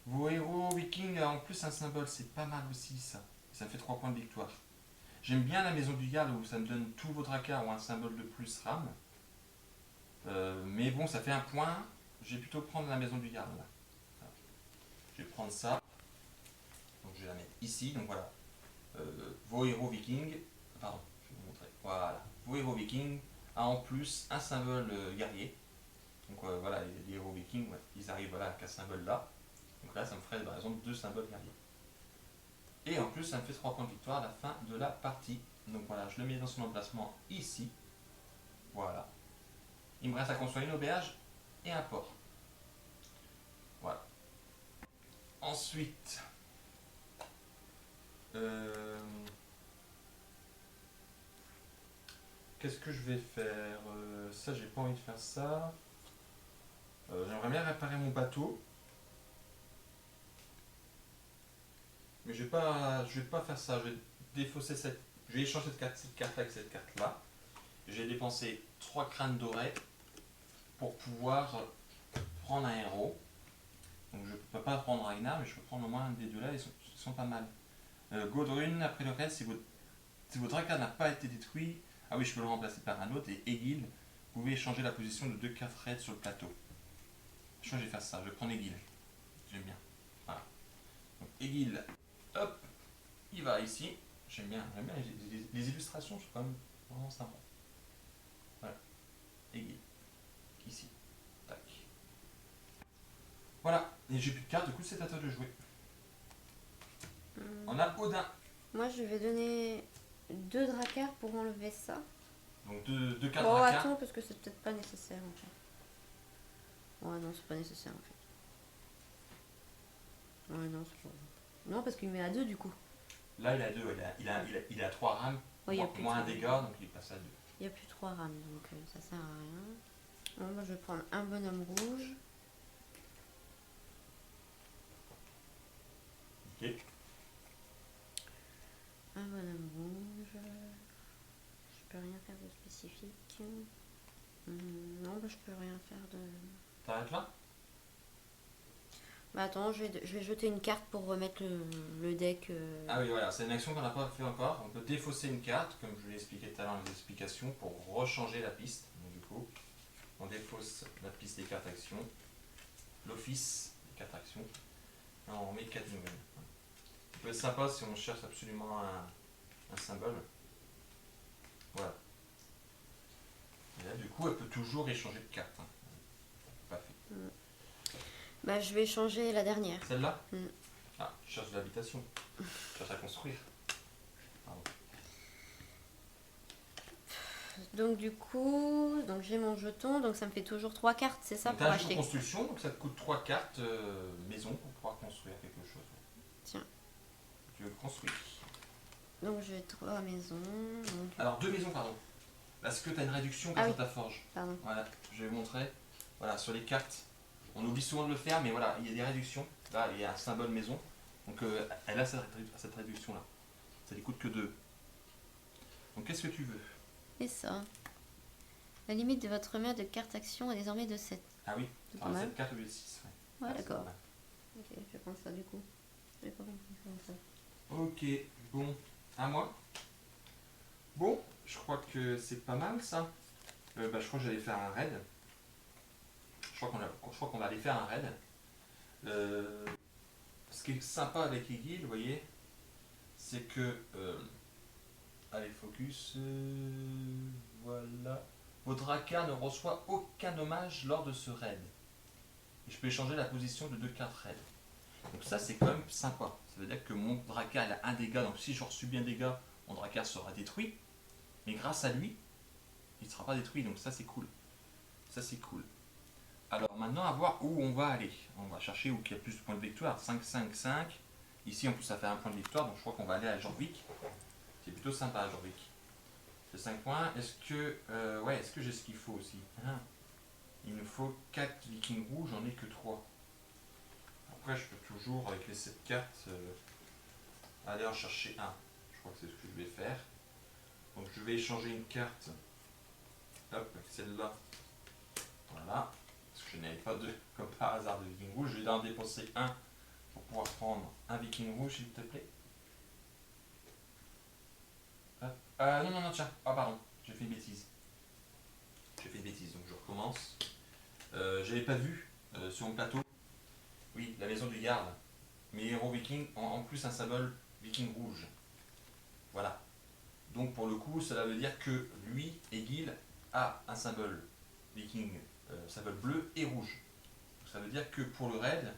Vos héros vikings ont en plus un symbole. C'est pas mal aussi ça. Ça me fait 3 points de victoire. J'aime bien la maison du garde où ça me donne tous vos dracars ou un symbole de plus rame. Mais bon, ça fait un point. Je vais plutôt prendre la maison du garde là. Voilà. Je vais prendre ça. Donc je vais la mettre ici. Donc voilà. Vos héros vikings. Pardon, je vais vous montrer. Voilà. Vos héros vikings a en plus un symbole guerrier. Donc voilà, les héros vikings, ouais, ils arrivent voilà, avec un symbole là. Donc là, ça me ferait par exemple 2 symboles guerriers. Et en plus, ça me fait 3 points de victoire à la fin de la partie. Donc voilà, je le mets dans son emplacement ici. Voilà. Il me reste à construire une auberge et un port. Voilà. Ensuite, qu'est-ce que je vais faire? Ça, j'ai pas envie de faire ça. J'aimerais bien réparer mon bateau. Mais je vais pas faire ça. Je vais défausser je vais échanger cette carte avec cette carte là. J'ai dépensé 3 crânes dorés pour pouvoir prendre un héros. Donc je peux pas prendre Ragnar, mais je peux prendre au moins un des deux là, ils sont pas mal. Godrun, après le raid, si votre Drakkar n'a pas été détruit, ah oui, je peux le remplacer par un autre, et Egil, vous pouvez changer la position de 2 cartes raid sur le plateau. Je crois que je vais faire ça, je vais prendre Egil. J'aime bien. Voilà. Donc Egil, hop, il va ici. J'aime bien les illustrations, je trouve quand même vraiment sympa. Voilà. Egil. Ici. Tac. Voilà. Et j'ai plus de cartes, du coup c'est à toi de jouer. On a Odin. Moi, je vais donner 2 Drakkar pour enlever ça. Donc deux cartes Oh, Drakkar. attends, parce que c'est peut-être pas nécessaire en fait. Ouais, non, c'est pas nécessaire en fait. Ouais, non, c'est pas. Non, parce qu'il met à 2 du coup. Là il a 2, il a 3 rames, Ouais, il y a plus moins un de- dégât, donc il passe à 2. Il n'y a plus 3 rames, donc ça sert à rien. Bon, moi, je vais prendre un bonhomme rouge. Ok. Un bonhomme rouge. Je peux rien faire de spécifique. Non, bah, je peux rien faire de. T'arrêtes là? Bah attends, je vais jeter une carte pour remettre le deck. Ah oui, voilà, c'est une action qu'on n'a pas fait encore. On peut défausser une carte, comme je vous l'ai expliqué tout à l'heure dans les explications, pour rechanger la piste. Donc, du coup, on défausse la piste des cartes actions, l'office des cartes actions, et on remet 4 nouvelles. Ça peut être sympa si on cherche absolument un symbole. Voilà. Et là, du coup, elle peut toujours échanger de carte. Hein. Pas fait. Bah je vais changer la dernière. Celle-là Mm. Ah, je cherche de l'habitation. Je cherche à construire. Pardon. Donc du coup, donc j'ai mon jeton, donc ça me fait toujours 3 cartes, c'est ça Donc, pour t'as un jeu de acheter. construction, donc ça te coûte 3 cartes maison pour pouvoir construire quelque chose. Tiens. Tu veux construire. Donc j'ai 3 maisons. Donc... Alors 2 maisons, pardon. Parce que tu as une réduction grâce Ah à oui. ta forge. Pardon. Voilà, je vais vous montrer. Voilà, sur les cartes, on oublie souvent de le faire, mais voilà, il y a des réductions. Là, il y a un symbole maison. Donc elle a cette réduction-là. Ça lui coûte que 2. Donc qu'est-ce que tu veux? Et ça. La limite de votre main de carte action est désormais de 7. Ah oui, C'est pas alors, mal. cette carte au lieu de 6. Ouais, Ah, c'est d'accord. pas mal. Ok, je vais prendre ça du coup. J'ai pas compris comme ça. Ok, bon, à moi. Bon, je crois que c'est pas mal ça. Je crois que j'allais faire un raid. Je crois qu'on va aller faire un raid. Ce qui est sympa avec Egil, vous voyez, c'est que... allez, focus. Voilà. Votre Drakkar ne reçoit aucun dommage lors de ce raid. Et je peux échanger la position de 2 cartes raid. Donc ça, c'est quand même sympa. Ça veut dire que mon Drakkar, il a un dégât. Donc si je subis un dégât, mon Drakkar sera détruit. Mais grâce à lui, il ne sera pas détruit. Donc ça, c'est cool. Ça, c'est cool. Alors maintenant, à voir où on va aller. On va chercher où il y a plus de points de victoire. 5, 5, 5. Ici, en plus, ça fait un point de victoire. Donc je crois qu'on va aller à Jorvik. C'est plutôt sympa, Jorvik. C'est 5 points. Est-ce que est-ce que j'ai ce qu'il faut aussi? Il nous faut 4 vikings rouges, j'en ai que 3. Après, je peux toujours, avec les 7 cartes, aller en chercher un. Je crois que c'est ce que je vais faire. Donc je vais échanger une carte. Hop, avec celle-là. Voilà. Parce que je n'avais pas deux, comme par hasard, de viking rouge. Je vais en dépenser un pour pouvoir prendre un viking rouge, s'il te plaît. Hop. Non, tiens. Ah, pardon. J'ai fait une bêtise. Donc je recommence. J'avais pas vu sur mon plateau. Oui, la maison du garde. Mes héros vikings ont en plus un symbole viking rouge. Voilà. Donc pour le coup, cela veut dire que lui, Egil, a un symbole viking, symbole bleu et rouge. Donc ça veut dire que pour le raid,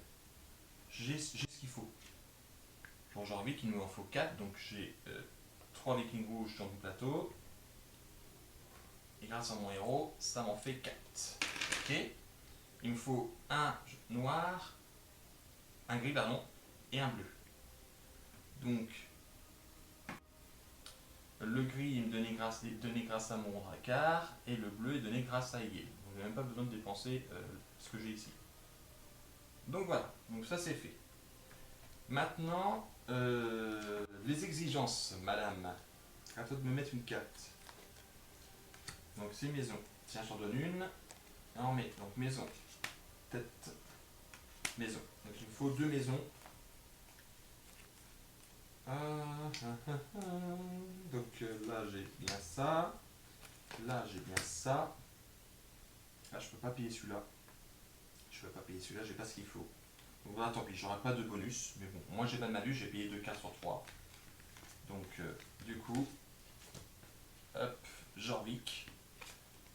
j'ai ce qu'il faut. Pour Jorvik, il nous en faut 4, donc j'ai 3 vikings rouges sur mon plateau. Et grâce à mon héros, ça m'en fait 4. Ok. Il me faut un noir, un gris, pardon, et un bleu. Donc, le gris il me donnait grâce à mon Drakkar, et le bleu est donné grâce à Egil. Donc, je n'ai même pas besoin de dépenser ce que j'ai ici. Donc voilà, donc ça c'est fait. Maintenant, les exigences, madame. À toi de me mettre une carte. Donc c'est maison. Tiens, j'en donne une. Et on met donc maison, tête, maisons. Donc il me faut 2 maisons. Donc là j'ai bien ça. Là j'ai bien ça. Là je peux pas payer celui-là. Je peux pas payer celui-là, j'ai pas ce qu'il faut. Donc voilà, tant pis, j'aurai pas de bonus. Mais bon, moi j'ai pas de malus, j'ai payé 2 cartes sur 3. Donc du coup, hop, Jorvik,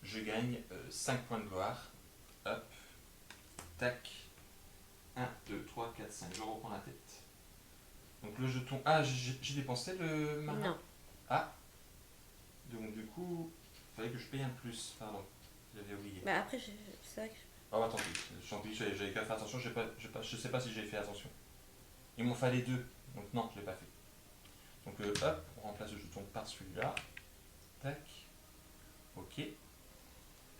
je gagne 5 points de gloire. Hop, tac. 1, 2, 3, 4, 5. Je reprends la tête. Donc le jeton. Ah, j'ai dépensé le marin. Non. Ah. Donc du coup, il fallait que je paye un plus. Pardon, j'avais oublié. Bah après, c'est vrai que... Ah, tant pis. Tant pis, j'avais qu'à faire attention. Je sais pas si j'ai fait attention. Il m'en fallait 2. Donc non, je l'ai pas fait. Donc hop, on remplace le jeton par celui-là. Tac. Ok.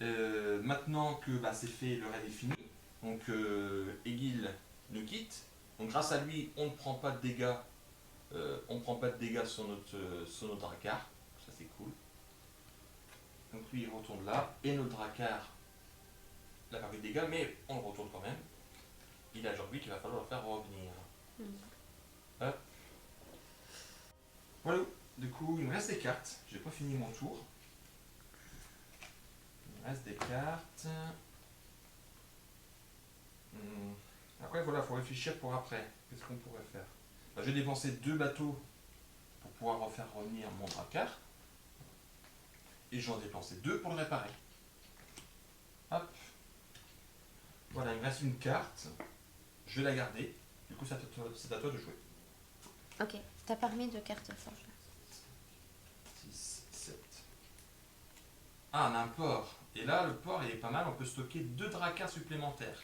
Maintenant que bah, c'est fait, le raid est fini. Donc Egil nous quitte. Donc grâce à lui, on ne prend pas de dégâts. On ne prend pas de dégâts sur notre Drakkar. Ça c'est cool. Donc lui il retourne là. Et notre Drakkar n'a pas pris de dégâts, mais on le retourne quand même. Il a Jorvik qu'il va falloir le faire revenir. Hop. Voilà. Du coup, il me reste des cartes. J'ai pas fini mon tour. Il me reste des cartes. Après, voilà, il faut réfléchir pour après. Qu'est-ce qu'on pourrait faire? Bah, j'ai dépensé 2 bateaux pour pouvoir refaire revenir mon Drakkar. Et j'en ai dépensé 2 pour le réparer. Hop. Voilà, il me reste une carte. Je vais la garder. Du coup, c'est à toi de jouer. Ok, t'as pas remis de carte forge là. 6, 7. Ah, on a un port. Et là, le port il est pas mal. On peut stocker 2 Drakkars supplémentaires.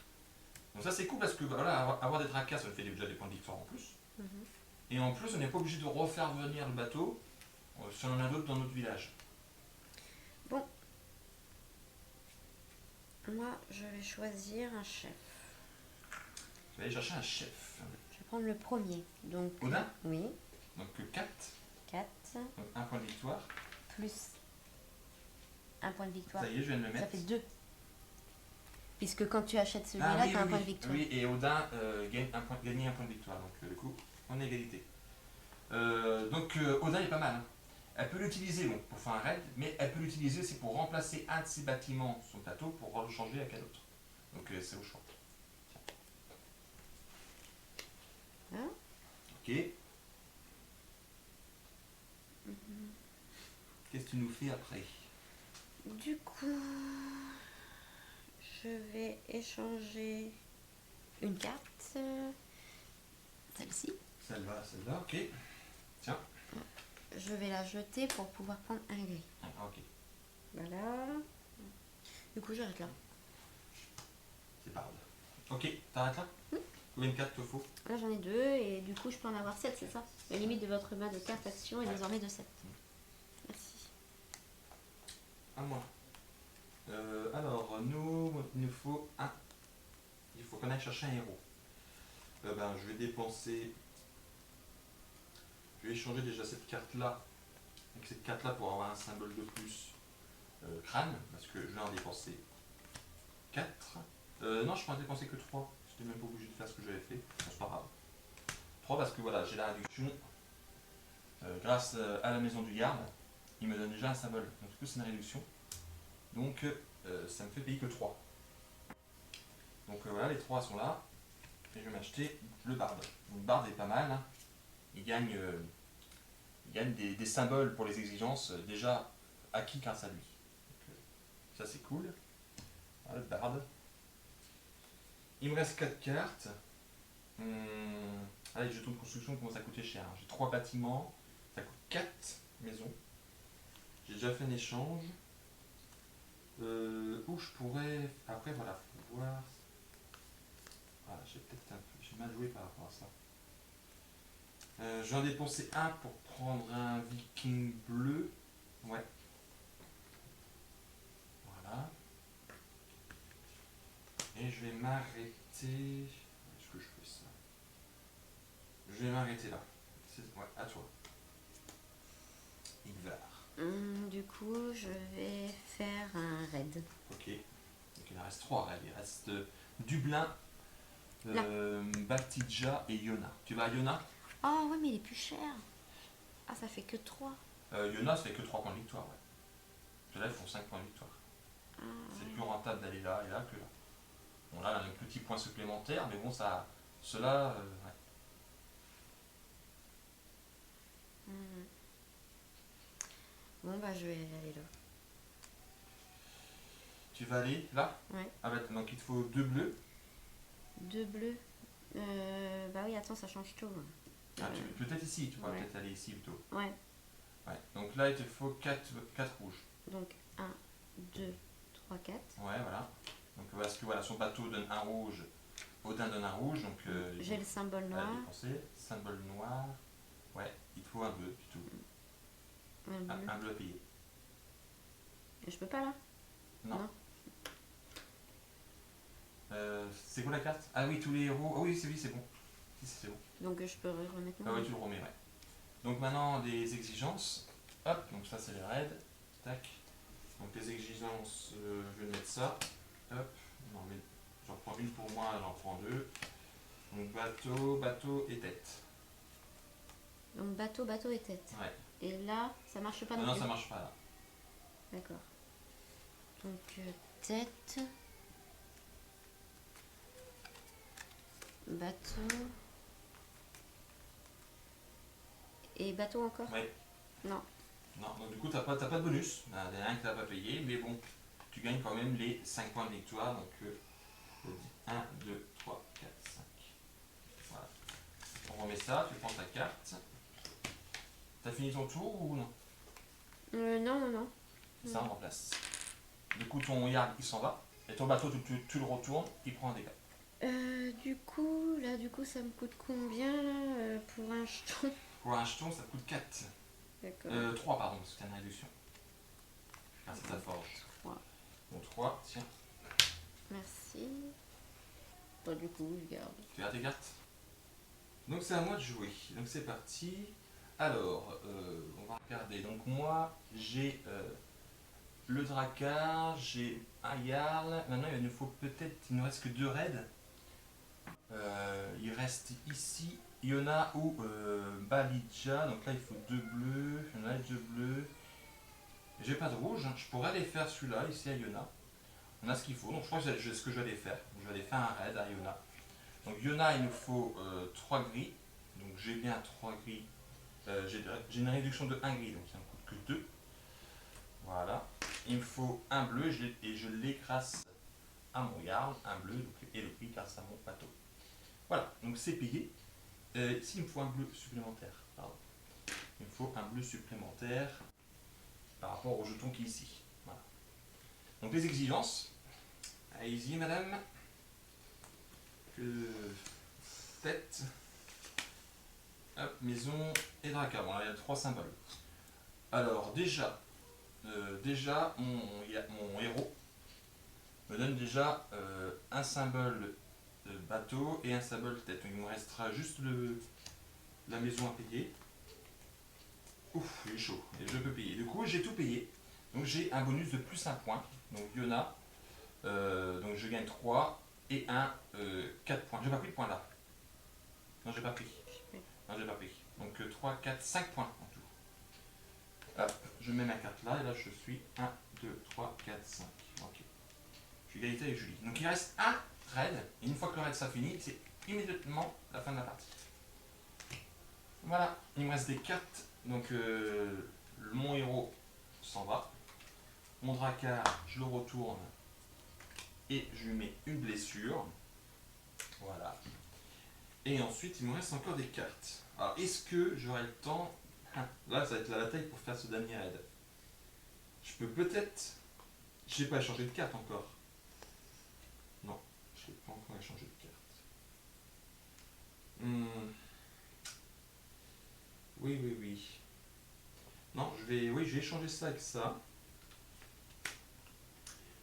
Donc ça c'est cool parce que voilà, avoir des Drakkars ça nous fait déjà des points de victoire en plus. Et en plus on n'est pas obligé de refaire venir le bateau si on en a d'autres dans notre village. Bon. Moi, je vais choisir un chef. Je vais aller chercher un chef. Je vais prendre le premier. Donc, Odin. oui, Donc 4, 4 donc 1 point de victoire. plus un point de victoire. Ça y est, je viens de le Ça mettre. fait 2. Puisque quand tu achètes celui-là, oui, t'as un oui, point de oui. victoire. Oui, et Odin gagne un point de victoire. Donc du coup, on est égalité. Donc Odin est pas mal. Hein. Elle peut l'utiliser bon, pour faire un raid, mais elle peut l'utiliser aussi pour remplacer un de ses bâtiments, son plateau, pour le changer avec un autre. Donc c'est au choix. Hein? Ok. Qu'est-ce que tu nous fais après? Du coup, je vais échanger une carte. Celle-ci. Celle-là, ok. Tiens. Je vais la jeter pour pouvoir prendre un gris. Ah, ok. Voilà. Du coup, j'arrête là. C'est pas grave. Ok, t'arrêtes là? Combien de cartes te faut? Là, j'en ai 2 et du coup, je peux en avoir 7, c'est ça? La limite de votre main de carte action est désormais de 7. Merci. À moi. Alors, il nous faut un. Il faut qu'on aille chercher un héros. Je vais dépenser. Je vais échanger déjà cette carte-là avec cette carte-là pour avoir un symbole de plus. Crâne, parce que je vais en dépenser 4. Non, je peux en dépenser que 3. Je n'étais même pas obligé de faire ce que j'avais fait. Bon, c'est pas grave. 3 parce que voilà, j'ai la réduction. Grâce à la maison du garde, il me donne déjà un symbole. Donc du coup, c'est une réduction. Donc ça me fait payer que 3. Donc voilà, les 3 sont là. Et je vais m'acheter le barde. Donc le barde est pas mal. Hein. Il gagne des symboles pour les exigences déjà acquis grâce à lui. Donc, ça c'est cool. Voilà, le barde. Il me reste 4 cartes. Allez, jetons de construction commence à coûter cher. Hein. J'ai 3 bâtiments. Ça coûte 4 maisons. J'ai déjà fait un échange. Où je pourrais. Après, voilà, faut voir. Voilà, j'ai peut-être un peu. J'ai mal joué par rapport à ça. Je vais en dépenser un pour prendre un viking bleu. Ouais. Voilà. Et je vais m'arrêter. Est-ce que je fais ça? Je vais m'arrêter là. Ouais, à toi. Ingvar. Du coup, je vais faire un raid. Ok. Donc il en reste 3 raids. Il reste Dublin, Batidja et Yona. Tu vas à Yona? Ah ouais, mais il est plus cher. Ah, ça fait que 3. Yona, ça fait que 3 points de victoire. Ouais. Parce que là, ils font 5 points de victoire. Ah, C'est ouais. plus rentable d'aller là et là que là. Bon, là, on a un petit point supplémentaire, mais bon, ça. Cela. Ouais. Mhm. Bon, bah, je vais aller là. Tu vas aller là? Ouais. Ah bah, donc il te faut 2 bleus. 2 bleus. Bah oui, attends, ça change tout. Ah, peut-être ici, tu pourras Ouais. peut-être aller ici plutôt. Ouais. Ouais. Donc là, il te faut 4 rouges. Donc 1, 2, 3, 4. Ouais, voilà. Donc parce que voilà, son bateau donne un rouge, Odin donne un rouge, donc J'ai le symbole à noir. dépenser. Symbole noir. Ouais, il te faut un bleu, du tout. Un bleu. Un bleu à payer. Et je peux pas là? Non. Non. C'est quoi la carte? Ah oui, tous les héros. Ah oui, c'est bon. C'est bon. Donc je peux remettre Ah mon oui, tu le remets, ouais. Donc maintenant, les exigences. Hop, donc ça c'est les raids. Tac. Donc les exigences, je vais mettre ça. Hop. J'en prends une pour moi, j'en prends 2. Donc bateau et tête. Donc bateau et tête. Ouais. Et là, ça marche pas Non, non non, plus. ça marche pas là. D'accord. Donc tête. Bateau. Et bateau encore? Ouais. Non. Non, donc du coup, t'as pas de bonus. Il y en a un que t'as pas payé, mais bon, tu gagnes quand même les 5 points de victoire. Donc 1, 2, 3, 4, 5. Voilà. On remet ça, tu prends ta carte. T'as fini ton tour ou non? Non. Ça, on remplace. Du coup, ton yard, il s'en va. Et ton bateau, tu le retournes, il prend un dégât. Du coup, ça me coûte combien là, pour un jeton? Pour un jeton, ça coûte 4. D'accord. 3, pardon, parce que t'as une réduction. Ah, c'est ta forge. 3. Bon, 3, tiens. Merci. Bon, du coup, je garde. Tu as tes cartes. Donc c'est à moi de jouer. Donc c'est parti. Alors, on va regarder. Donc moi, j'ai le Drakkar, j'ai un Jarl. Maintenant, il nous faut peut-être, il ne reste que 2 raids. Il reste ici Yona ou Balidja. Donc là, il faut 2 bleus. Il y en a 2 bleus. J'ai pas de rouge. Je pourrais aller faire celui-là, ici à Yona. On a ce qu'il faut. Donc je crois que c'est ce que je vais aller faire. Je vais aller faire un raid à Yona. Donc Yona, il nous faut 3 gris. Donc j'ai bien 3 gris. J'ai une réduction de 1 gris, donc ça ne me coûte que 2. Voilà. Il me faut un bleu et je l'ai grâce à mon yard, un bleu, et le prix grâce à mon bateau. Voilà, donc c'est payé. Ici, il me faut un bleu supplémentaire. Pardon. Il me faut un bleu supplémentaire par rapport au jeton qui est ici. Voilà. Donc les exigences. Allez-y, madame. Tête. Hop, maison et Drakkar. Bon, là, il y a 3 symboles. Alors, déjà, mon héros me donne déjà un symbole de bateau et un symbole tête. Donc, il me restera juste la maison à payer. Ouf, il est chaud. Et je peux payer. Du coup, j'ai tout payé. Donc, j'ai un bonus de plus 1 point. Donc, Yona. Donc, je gagne 3 et 4 points. J'ai pas pris de points là. Non, j'ai pas pris. Non, j'ai pas pris. Donc 3, 4, 5 points en tout. Hop, je mets ma carte là et là je suis 1, 2, 3, 4, 5. Ok. Je suis égalité avec Julie. Donc il reste un raid. Et une fois que le raid ça finit, c'est immédiatement la fin de la partie. Voilà, il me reste des cartes. Donc mon héros s'en va. Mon Drakkar, je le retourne et je lui mets une blessure. Voilà. Et ensuite, il me reste encore des cartes. Alors, est-ce que j'aurai le temps... Là, ça va être la bataille pour faire ce dernier raid. Je peux peut-être... Je n'ai pas changé de carte encore. Non, je n'ai pas encore échangé de carte. Oui. Non, je vais échanger ça avec ça.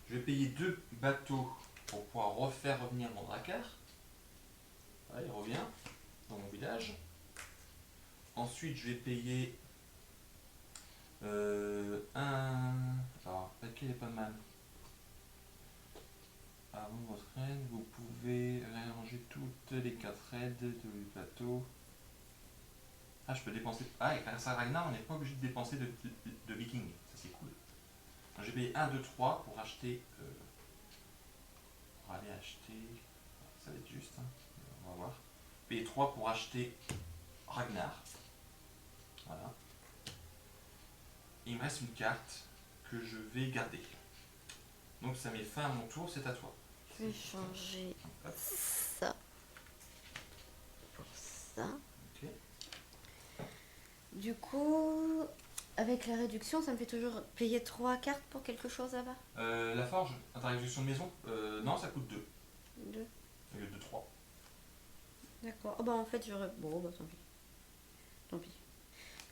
Je vais payer 2 bateaux pour pouvoir refaire revenir mon Drakkar. Voilà, il revient dans mon village. Ensuite, je vais payer un... Alors, lequel est pas mal? Avant votre raid, vous pouvez réarranger toutes les 4 raids de bateau. Ah, je peux dépenser. Ah, et grâce à Ragnar, on n'est pas obligé de dépenser de viking. Ça, c'est cool. J'ai payé 1, 2, 3 pour acheter. Pour aller acheter. Ça va être juste, hein. On va voir. Payé 3 pour acheter Ragnar. Voilà. Il me reste une carte que je vais garder. Donc ça met fin à mon tour, c'est à toi. Je vais changer Hop. ça pour ça. Ok. Du coup, avec la réduction, ça me fait toujours payer 3 cartes pour quelque chose là-bas. La forge, interruption de maison, non, ça coûte 2 2. au lieu de 3. D'accord. Oh bah en fait, j'aurais. Bon, bah tant pis. Tant pis.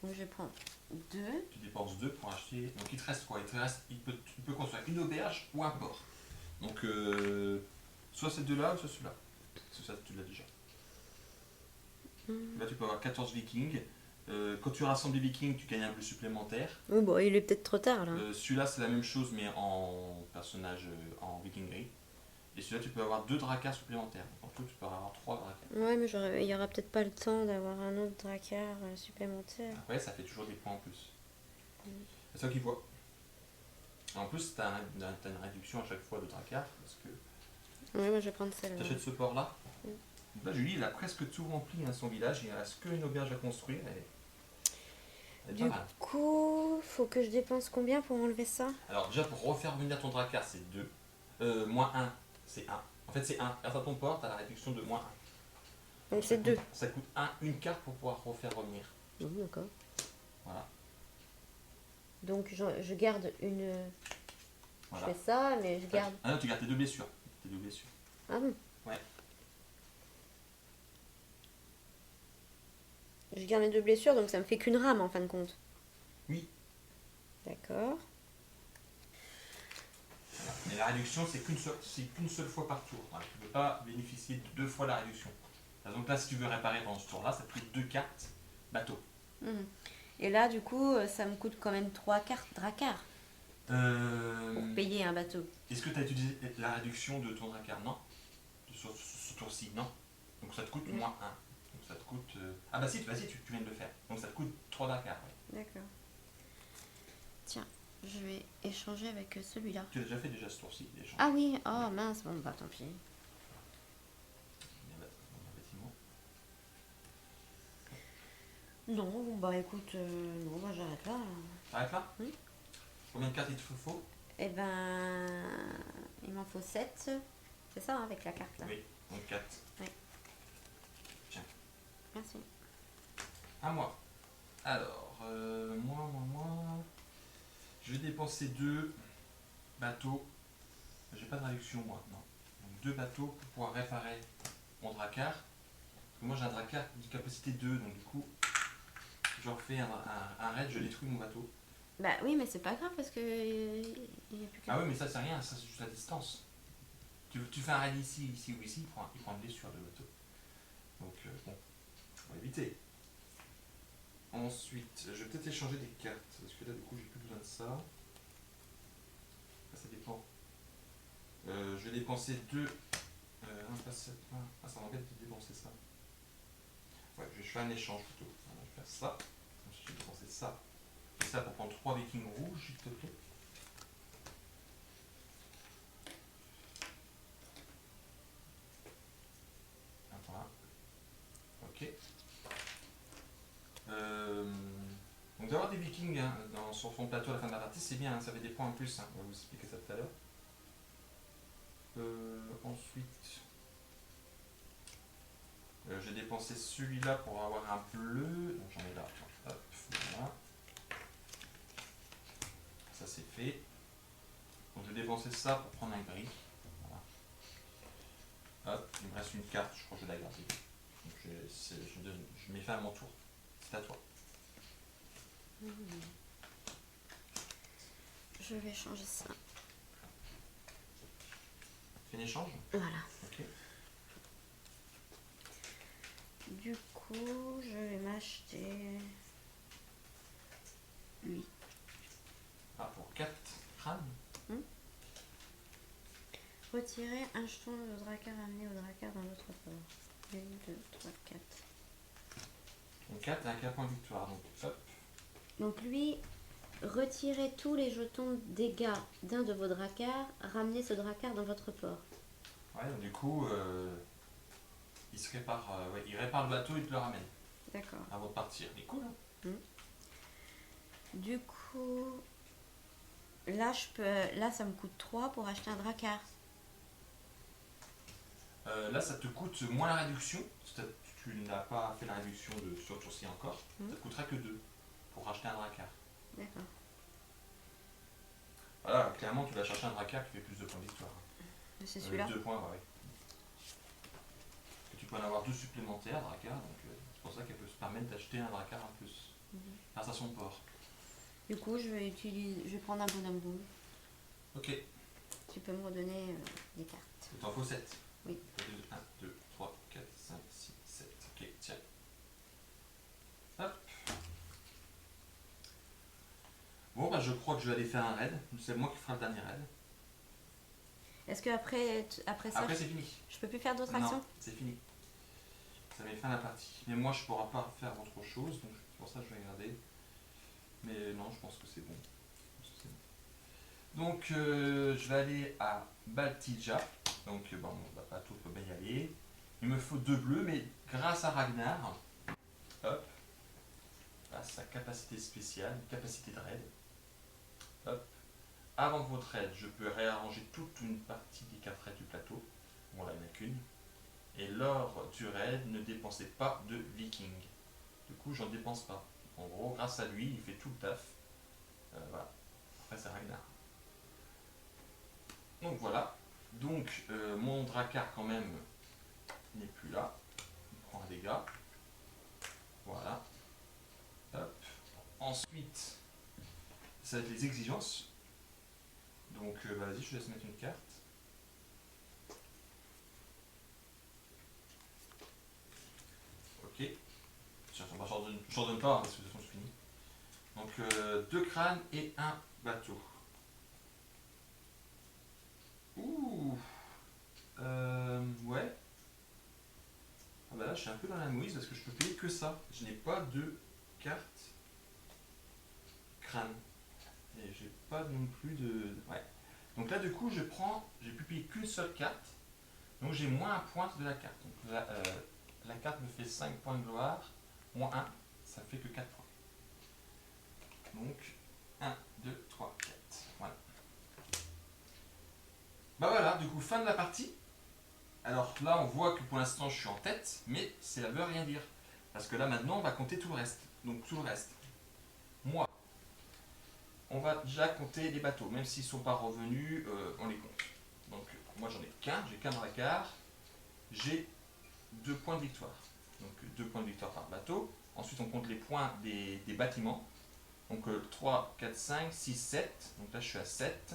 Donc je vais prendre 2. Tu dépenses 2 pour acheter. Donc il te reste quoi? Tu peux construire une auberge ou un port. Donc soit ces deux-là ou soit celui-là. Parce que ça, tu l'as déjà. Là, tu peux avoir 14 vikings. Quand tu rassembles des vikings, tu gagnes un bleu supplémentaire. Oui, bon, il est peut-être trop tard là. Celui-là, c'est la même chose, mais en personnage en vikingerie. Et celui-là, tu peux avoir 2 dracars supplémentaires. Donc, en tout, tu peux avoir 3 dracars. Ouais, mais il y aura peut-être pas le temps d'avoir un autre dracar supplémentaire. Après, ça fait toujours des points en plus. C'est ça qu'il voit. En plus, tu as une réduction à chaque fois de dracars. Parce que Oui, moi je vais prendre celle-là. tu achètes ce port-là. Donc là, Julie, il a presque tout rempli, hein, son village. Il ne reste qu'une auberge à construire. Elle est Du pas mal. coup, faut que je dépense combien pour enlever ça? Alors, déjà, pour refaire venir ton dracar, c'est 2. Moins 1, c'est 1. En fait, c'est 1. Grâce à ton port, tu as la réduction de moins 1. Donc c'est 2. Ça coûte une carte pour pouvoir refaire revenir. D'accord. Voilà. Donc je garde une. Voilà. Je fais ça, mais je garde. Ah non, tu gardes tes 2 blessures. Tes 2 blessures. Ah bon? Ouais. Je garde mes 2 blessures, donc ça me fait qu'une rame en fin de compte. Oui. D'accord. Voilà. Mais la réduction, c'est qu'une seule fois par tour. Voilà. Tu ne peux pas bénéficier de 2 fois la réduction. Par exemple, là, si tu veux réparer pendant ce tour-là, ça te coûte 2 cartes bateau. Mhm. Et là, du coup, ça me coûte quand même 3 cartes dracar pour payer un bateau. Est-ce que tu as utilisé la réduction de ton dracar? Non. Sur ce tour-ci, non. Donc ça te coûte moins 1. Donc ça te coûte. Ah bah si, vas-y, tu viens de le faire. Donc ça te coûte 3 dracars. Ouais. D'accord. Tiens, je vais échanger avec celui-là. Tu l'as déjà fait déjà ce tour-ci, déjà. Ah oui, oh mince, bon bah tant pis. Bâtiment. Non, bon bah écoute, non, bah j'arrête là. T'arrêtes là? Oui. Combien de cartes il te faut? Eh ben, il m'en faut 7. C'est ça, hein, avec la carte là. Oui, donc 4. Merci. À moi. Alors, moi. Je vais dépenser 2 bateaux. J'ai pas de réduction moi, non. Donc 2 bateaux pour pouvoir réparer mon dracar. Parce que moi j'ai un dracar de capacité 2, donc du coup, je refais un raid, je détruis mon bateau. Bah oui, mais c'est pas grave parce que il n'y a plus qu'à. Ah oui, mais ça c'est rien, ça c'est juste la distance. Tu fais un raid ici ou ici, il prend une blessure de bateau. Donc bon, faut éviter. Ensuite, je vais peut-être échanger des cartes, parce que là du coup j'ai plus besoin de ça. Ça dépend. Je vais dépenser 2. Pas 7. Ah, ça m'embête de dépenser ça. Ouais, je vais faire un échange plutôt. Voilà, je vais faire ça. Ensuite, je vais dépenser ça. Et ça pour prendre 3 vikings rouges, s'il te plaît. Voilà. Ok. Donc d'avoir des vikings hein, sur son plateau à la fin de la partie, c'est bien, hein, ça fait des points en plus. Hein. On va vous expliquer ça tout à l'heure. Ensuite, j'ai dépensé celui-là pour avoir un bleu. Donc j'en ai là. Hop, voilà. Ça c'est fait. Donc je vais dépenser ça pour prendre un gris. Voilà. Hop, il me reste une carte, je crois que je vais la garder. Donc je mets fin à mon tour. C'est à toi. Je vais changer ça. Fais un échange? Voilà. Ok. Du coup, je vais m'acheter lui. Ah, pour 4 crânes? Retirer un jeton de dracard amené au dracard dans l'autre port. 1, 2, 3, 4. Donc 4 avec un point de victoire. Donc hop. Donc lui, retirez tous les jetons dégâts d'un de vos dracards, ramenez ce dracard dans votre port. Ouais, donc du coup, il se répare, ouais, il répare le bateau et te le ramène D'accord. avant de partir. Il est cool, hein. Du coup, là, là ça me coûte 3 pour acheter un dracard. Là, ça te coûte moins la réduction. Tu n'as pas fait la réduction sur le sourcil encore. Ça te coûtera que 2 pour racheter un dracard. D'accord. Voilà, clairement, tu vas chercher un dracard qui fait plus de points de victoire. C'est celui-là 2 points, ouais. Et tu peux en avoir 2 supplémentaires, dracard, donc c'est pour ça qu'elle peut se permettre d'acheter un dracard en plus. Grâce à son port. Du coup, je vais prendre un bonhomme boule. Ok, Tu peux me redonner des cartes. il t'en faut 7. Oui. 1, 2, 3, 4, 5, 6, 7. Ok, tiens. Hop. Bon, bah je crois que je vais aller faire un raid. C'est moi qui ferai le dernier raid. Est-ce que après ça, Après, c'est fini. je peux plus faire d'autres Non, actions? c'est fini. Ça met fin à la partie. Mais moi, je ne pourrai pas faire autre chose, donc c'est pour ça que je vais regarder. Mais non, je pense que c'est bon. Donc, je vais aller à Baltija. Donc, bon, le bateau peut bien y aller. Il me faut 2 bleus, mais grâce à Ragnar, hop, à sa capacité spéciale, capacité de raid, hop, avant votre raid, je peux réarranger toute une partie des 4 raids du plateau. Bon, là, il n'y en a qu'une. Et lors du raid, ne dépensez pas de viking. Du coup, j'en dépense pas. En gros, grâce à lui, il fait tout le taf. Voilà. Après, c'est Ragnar. Donc voilà. Donc, mon dracard, quand même, n'est plus là. Il prend un dégât. Voilà. Hop. Ensuite, ça va être les exigences. Donc, bah, vas-y, je te laisse mettre une carte. Ok. J'en donne pas, hein, parce que de toute façon, c'est fini. Donc, 2 crânes et un bateau. Ouh. Ouais. Ah bah là, je suis un peu dans la mouise parce que je peux payer que ça. Je n'ai pas de carte crâne. Et j'ai pas non plus de... Ouais. Donc là, du coup, j'ai pu payer qu'une seule carte. Donc j'ai moins un point de la carte. Donc la carte me fait 5 points de gloire. Moins 1, ça fait que 4 points. Donc 1, 2, 3, 4. Voilà. Bah voilà, du coup, fin de la partie. Alors là, on voit que pour l'instant, je suis en tête, mais ça veut rien dire. Parce que là, maintenant, on va compter tout le reste. Donc tout le reste. Moi, on va déjà compter les bateaux. Même s'ils ne sont pas revenus, on les compte. Donc moi, j'en ai qu'un. J'ai qu'un dracard. J'ai 2 points de victoire. Donc 2 points de victoire par bateau. Ensuite, on compte les points des bâtiments. Donc 3, 4, 5, 6, 7. Donc là, je suis à 7.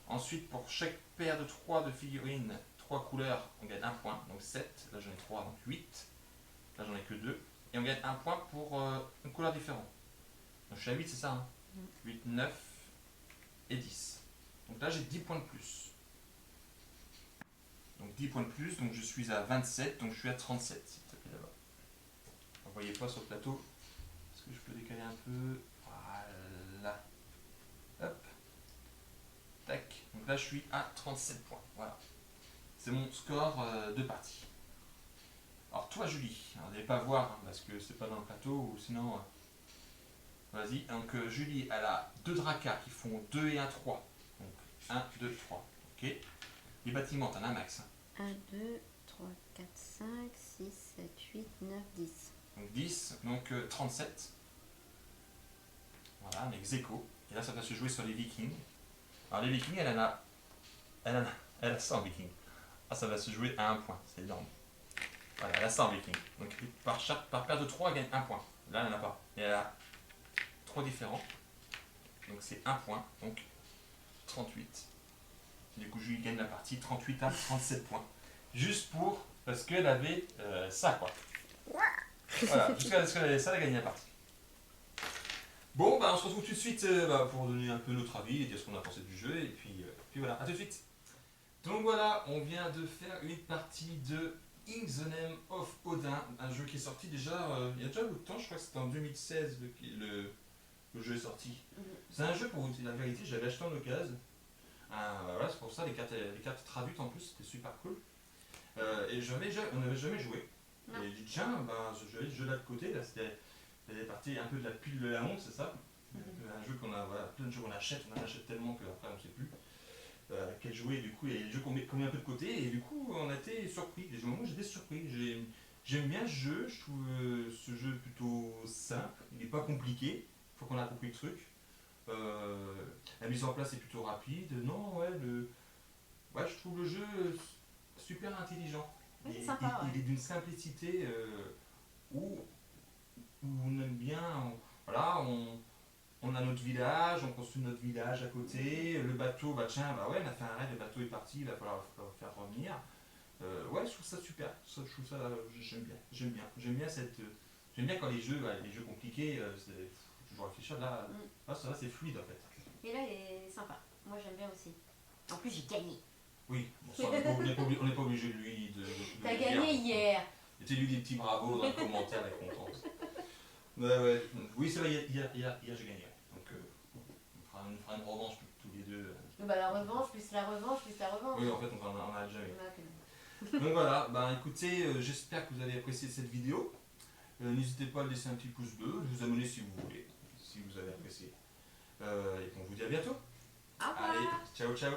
Ensuite, pour chaque paire de 3 de figurines, 3 couleurs, on gagne 1 point. Donc 7. Là, j'en ai 3, donc 8. Là, j'en ai que 2. Et on gagne 1 point pour une couleur différente. Donc je suis à 8, c'est ça, hein, 8, 9 et 10. Donc là, j'ai 10 points de plus. Donc 10 points de plus, donc je suis à 27, donc je suis à 37, s'il te plaît, là-bas. Vous ne voyez pas sur le plateau. Est-ce que je peux décaler un peu? Voilà. Hop. Tac. Donc là, je suis à 37 points. Voilà. C'est mon score de partie. Alors toi, Julie, vous n'allez pas voir, hein, parce que c'est pas dans le plateau, ou sinon... Vas-y. Donc Julie, elle a 2 dracars qui font 2 et 1, 3. Donc 1, 2, 3. Ok. Les bâtiments, t'en as un max. 1, 2, 3, 4, 5, 6, 7, 8, 9, 10. Donc 10, donc 37. Voilà, on est ex-aequo. Et là, ça va se jouer sur les vikings. Alors les vikings, elle a 100 vikings. Ah, ça va se jouer à 1 point, c'est énorme. Voilà, elle a 100 vikings. Donc par paire de 3, elle gagne 1 point. Là, elle n'en a pas. Et elle a 3 différents. Donc c'est 1 point, donc 38. Du coup, Julie gagne la partie 38 à 37 points. Juste pour, parce qu'elle avait ça, quoi. Voilà, jusqu'à ce qu'elle ait ça, elle a gagné la partie. Bon, bah on se retrouve tout de suite pour donner un peu notre avis et dire ce qu'on a pensé du jeu. Et puis voilà, à tout de suite. Donc voilà, on vient de faire une partie de In the Name of Odin, un jeu qui est sorti déjà il y a déjà beaucoup de temps, je crois que c'était en 2016 le jeu est sorti. C'est un jeu, pour vous dire la vérité, j'avais acheté en occasion. Voilà, c'est pour ça les cartes traduites en plus, c'était super cool. Et on n'avait jamais joué. Non. Et j'ai dit tiens, j'avais ce jeu là de côté, là c'était partie un peu de la pile de la honte, c'est ça. Un jeu qu'on a, voilà, plein de jeux qu'on achète, on en achète tellement qu'après on ne sait plus quel jouer, du coup, et les jeux qu'on met un peu de côté, et du coup on a été surpris. Moi j'étais surpris, j'aime bien ce jeu, je trouve ce jeu plutôt simple, il n'est pas compliqué, il faut qu'on a compris le truc. La mise en place est plutôt rapide, non, ouais, je trouve le jeu super intelligent. Oui, Et sympa, il est d'une simplicité où on aime bien, voilà, on a notre village, on construit notre village à côté, le bateau, on a fait un rêve, le bateau est parti, il va falloir faire revenir. Ouais, je trouve ça super, j'aime bien j'aime bien quand les jeux compliqués, je dois réfléchir, là, ça va, c'est fluide en fait. Et là, il est sympa. Moi, j'aime bien aussi. En plus, j'ai gagné. Oui, bon, ça, on n'est pas obligé de lui de T'as le gagné dire. hier. Mettez-lui des petits bravos dans les commentaires, elle est contente. Ouais. Oui, c'est vrai, hier j'ai gagné. Donc on fera une revanche tous les deux. La revanche, plus la revanche, plus la revanche. Oui, en fait, on en a jamais. Ok. Donc voilà, écoutez, j'espère que vous avez apprécié cette vidéo. N'hésitez pas à laisser un petit pouce bleu, vous abonner si vous voulez, si vous avez apprécié. Et puis on vous dit à bientôt. Au revoir. Allez, ciao ciao.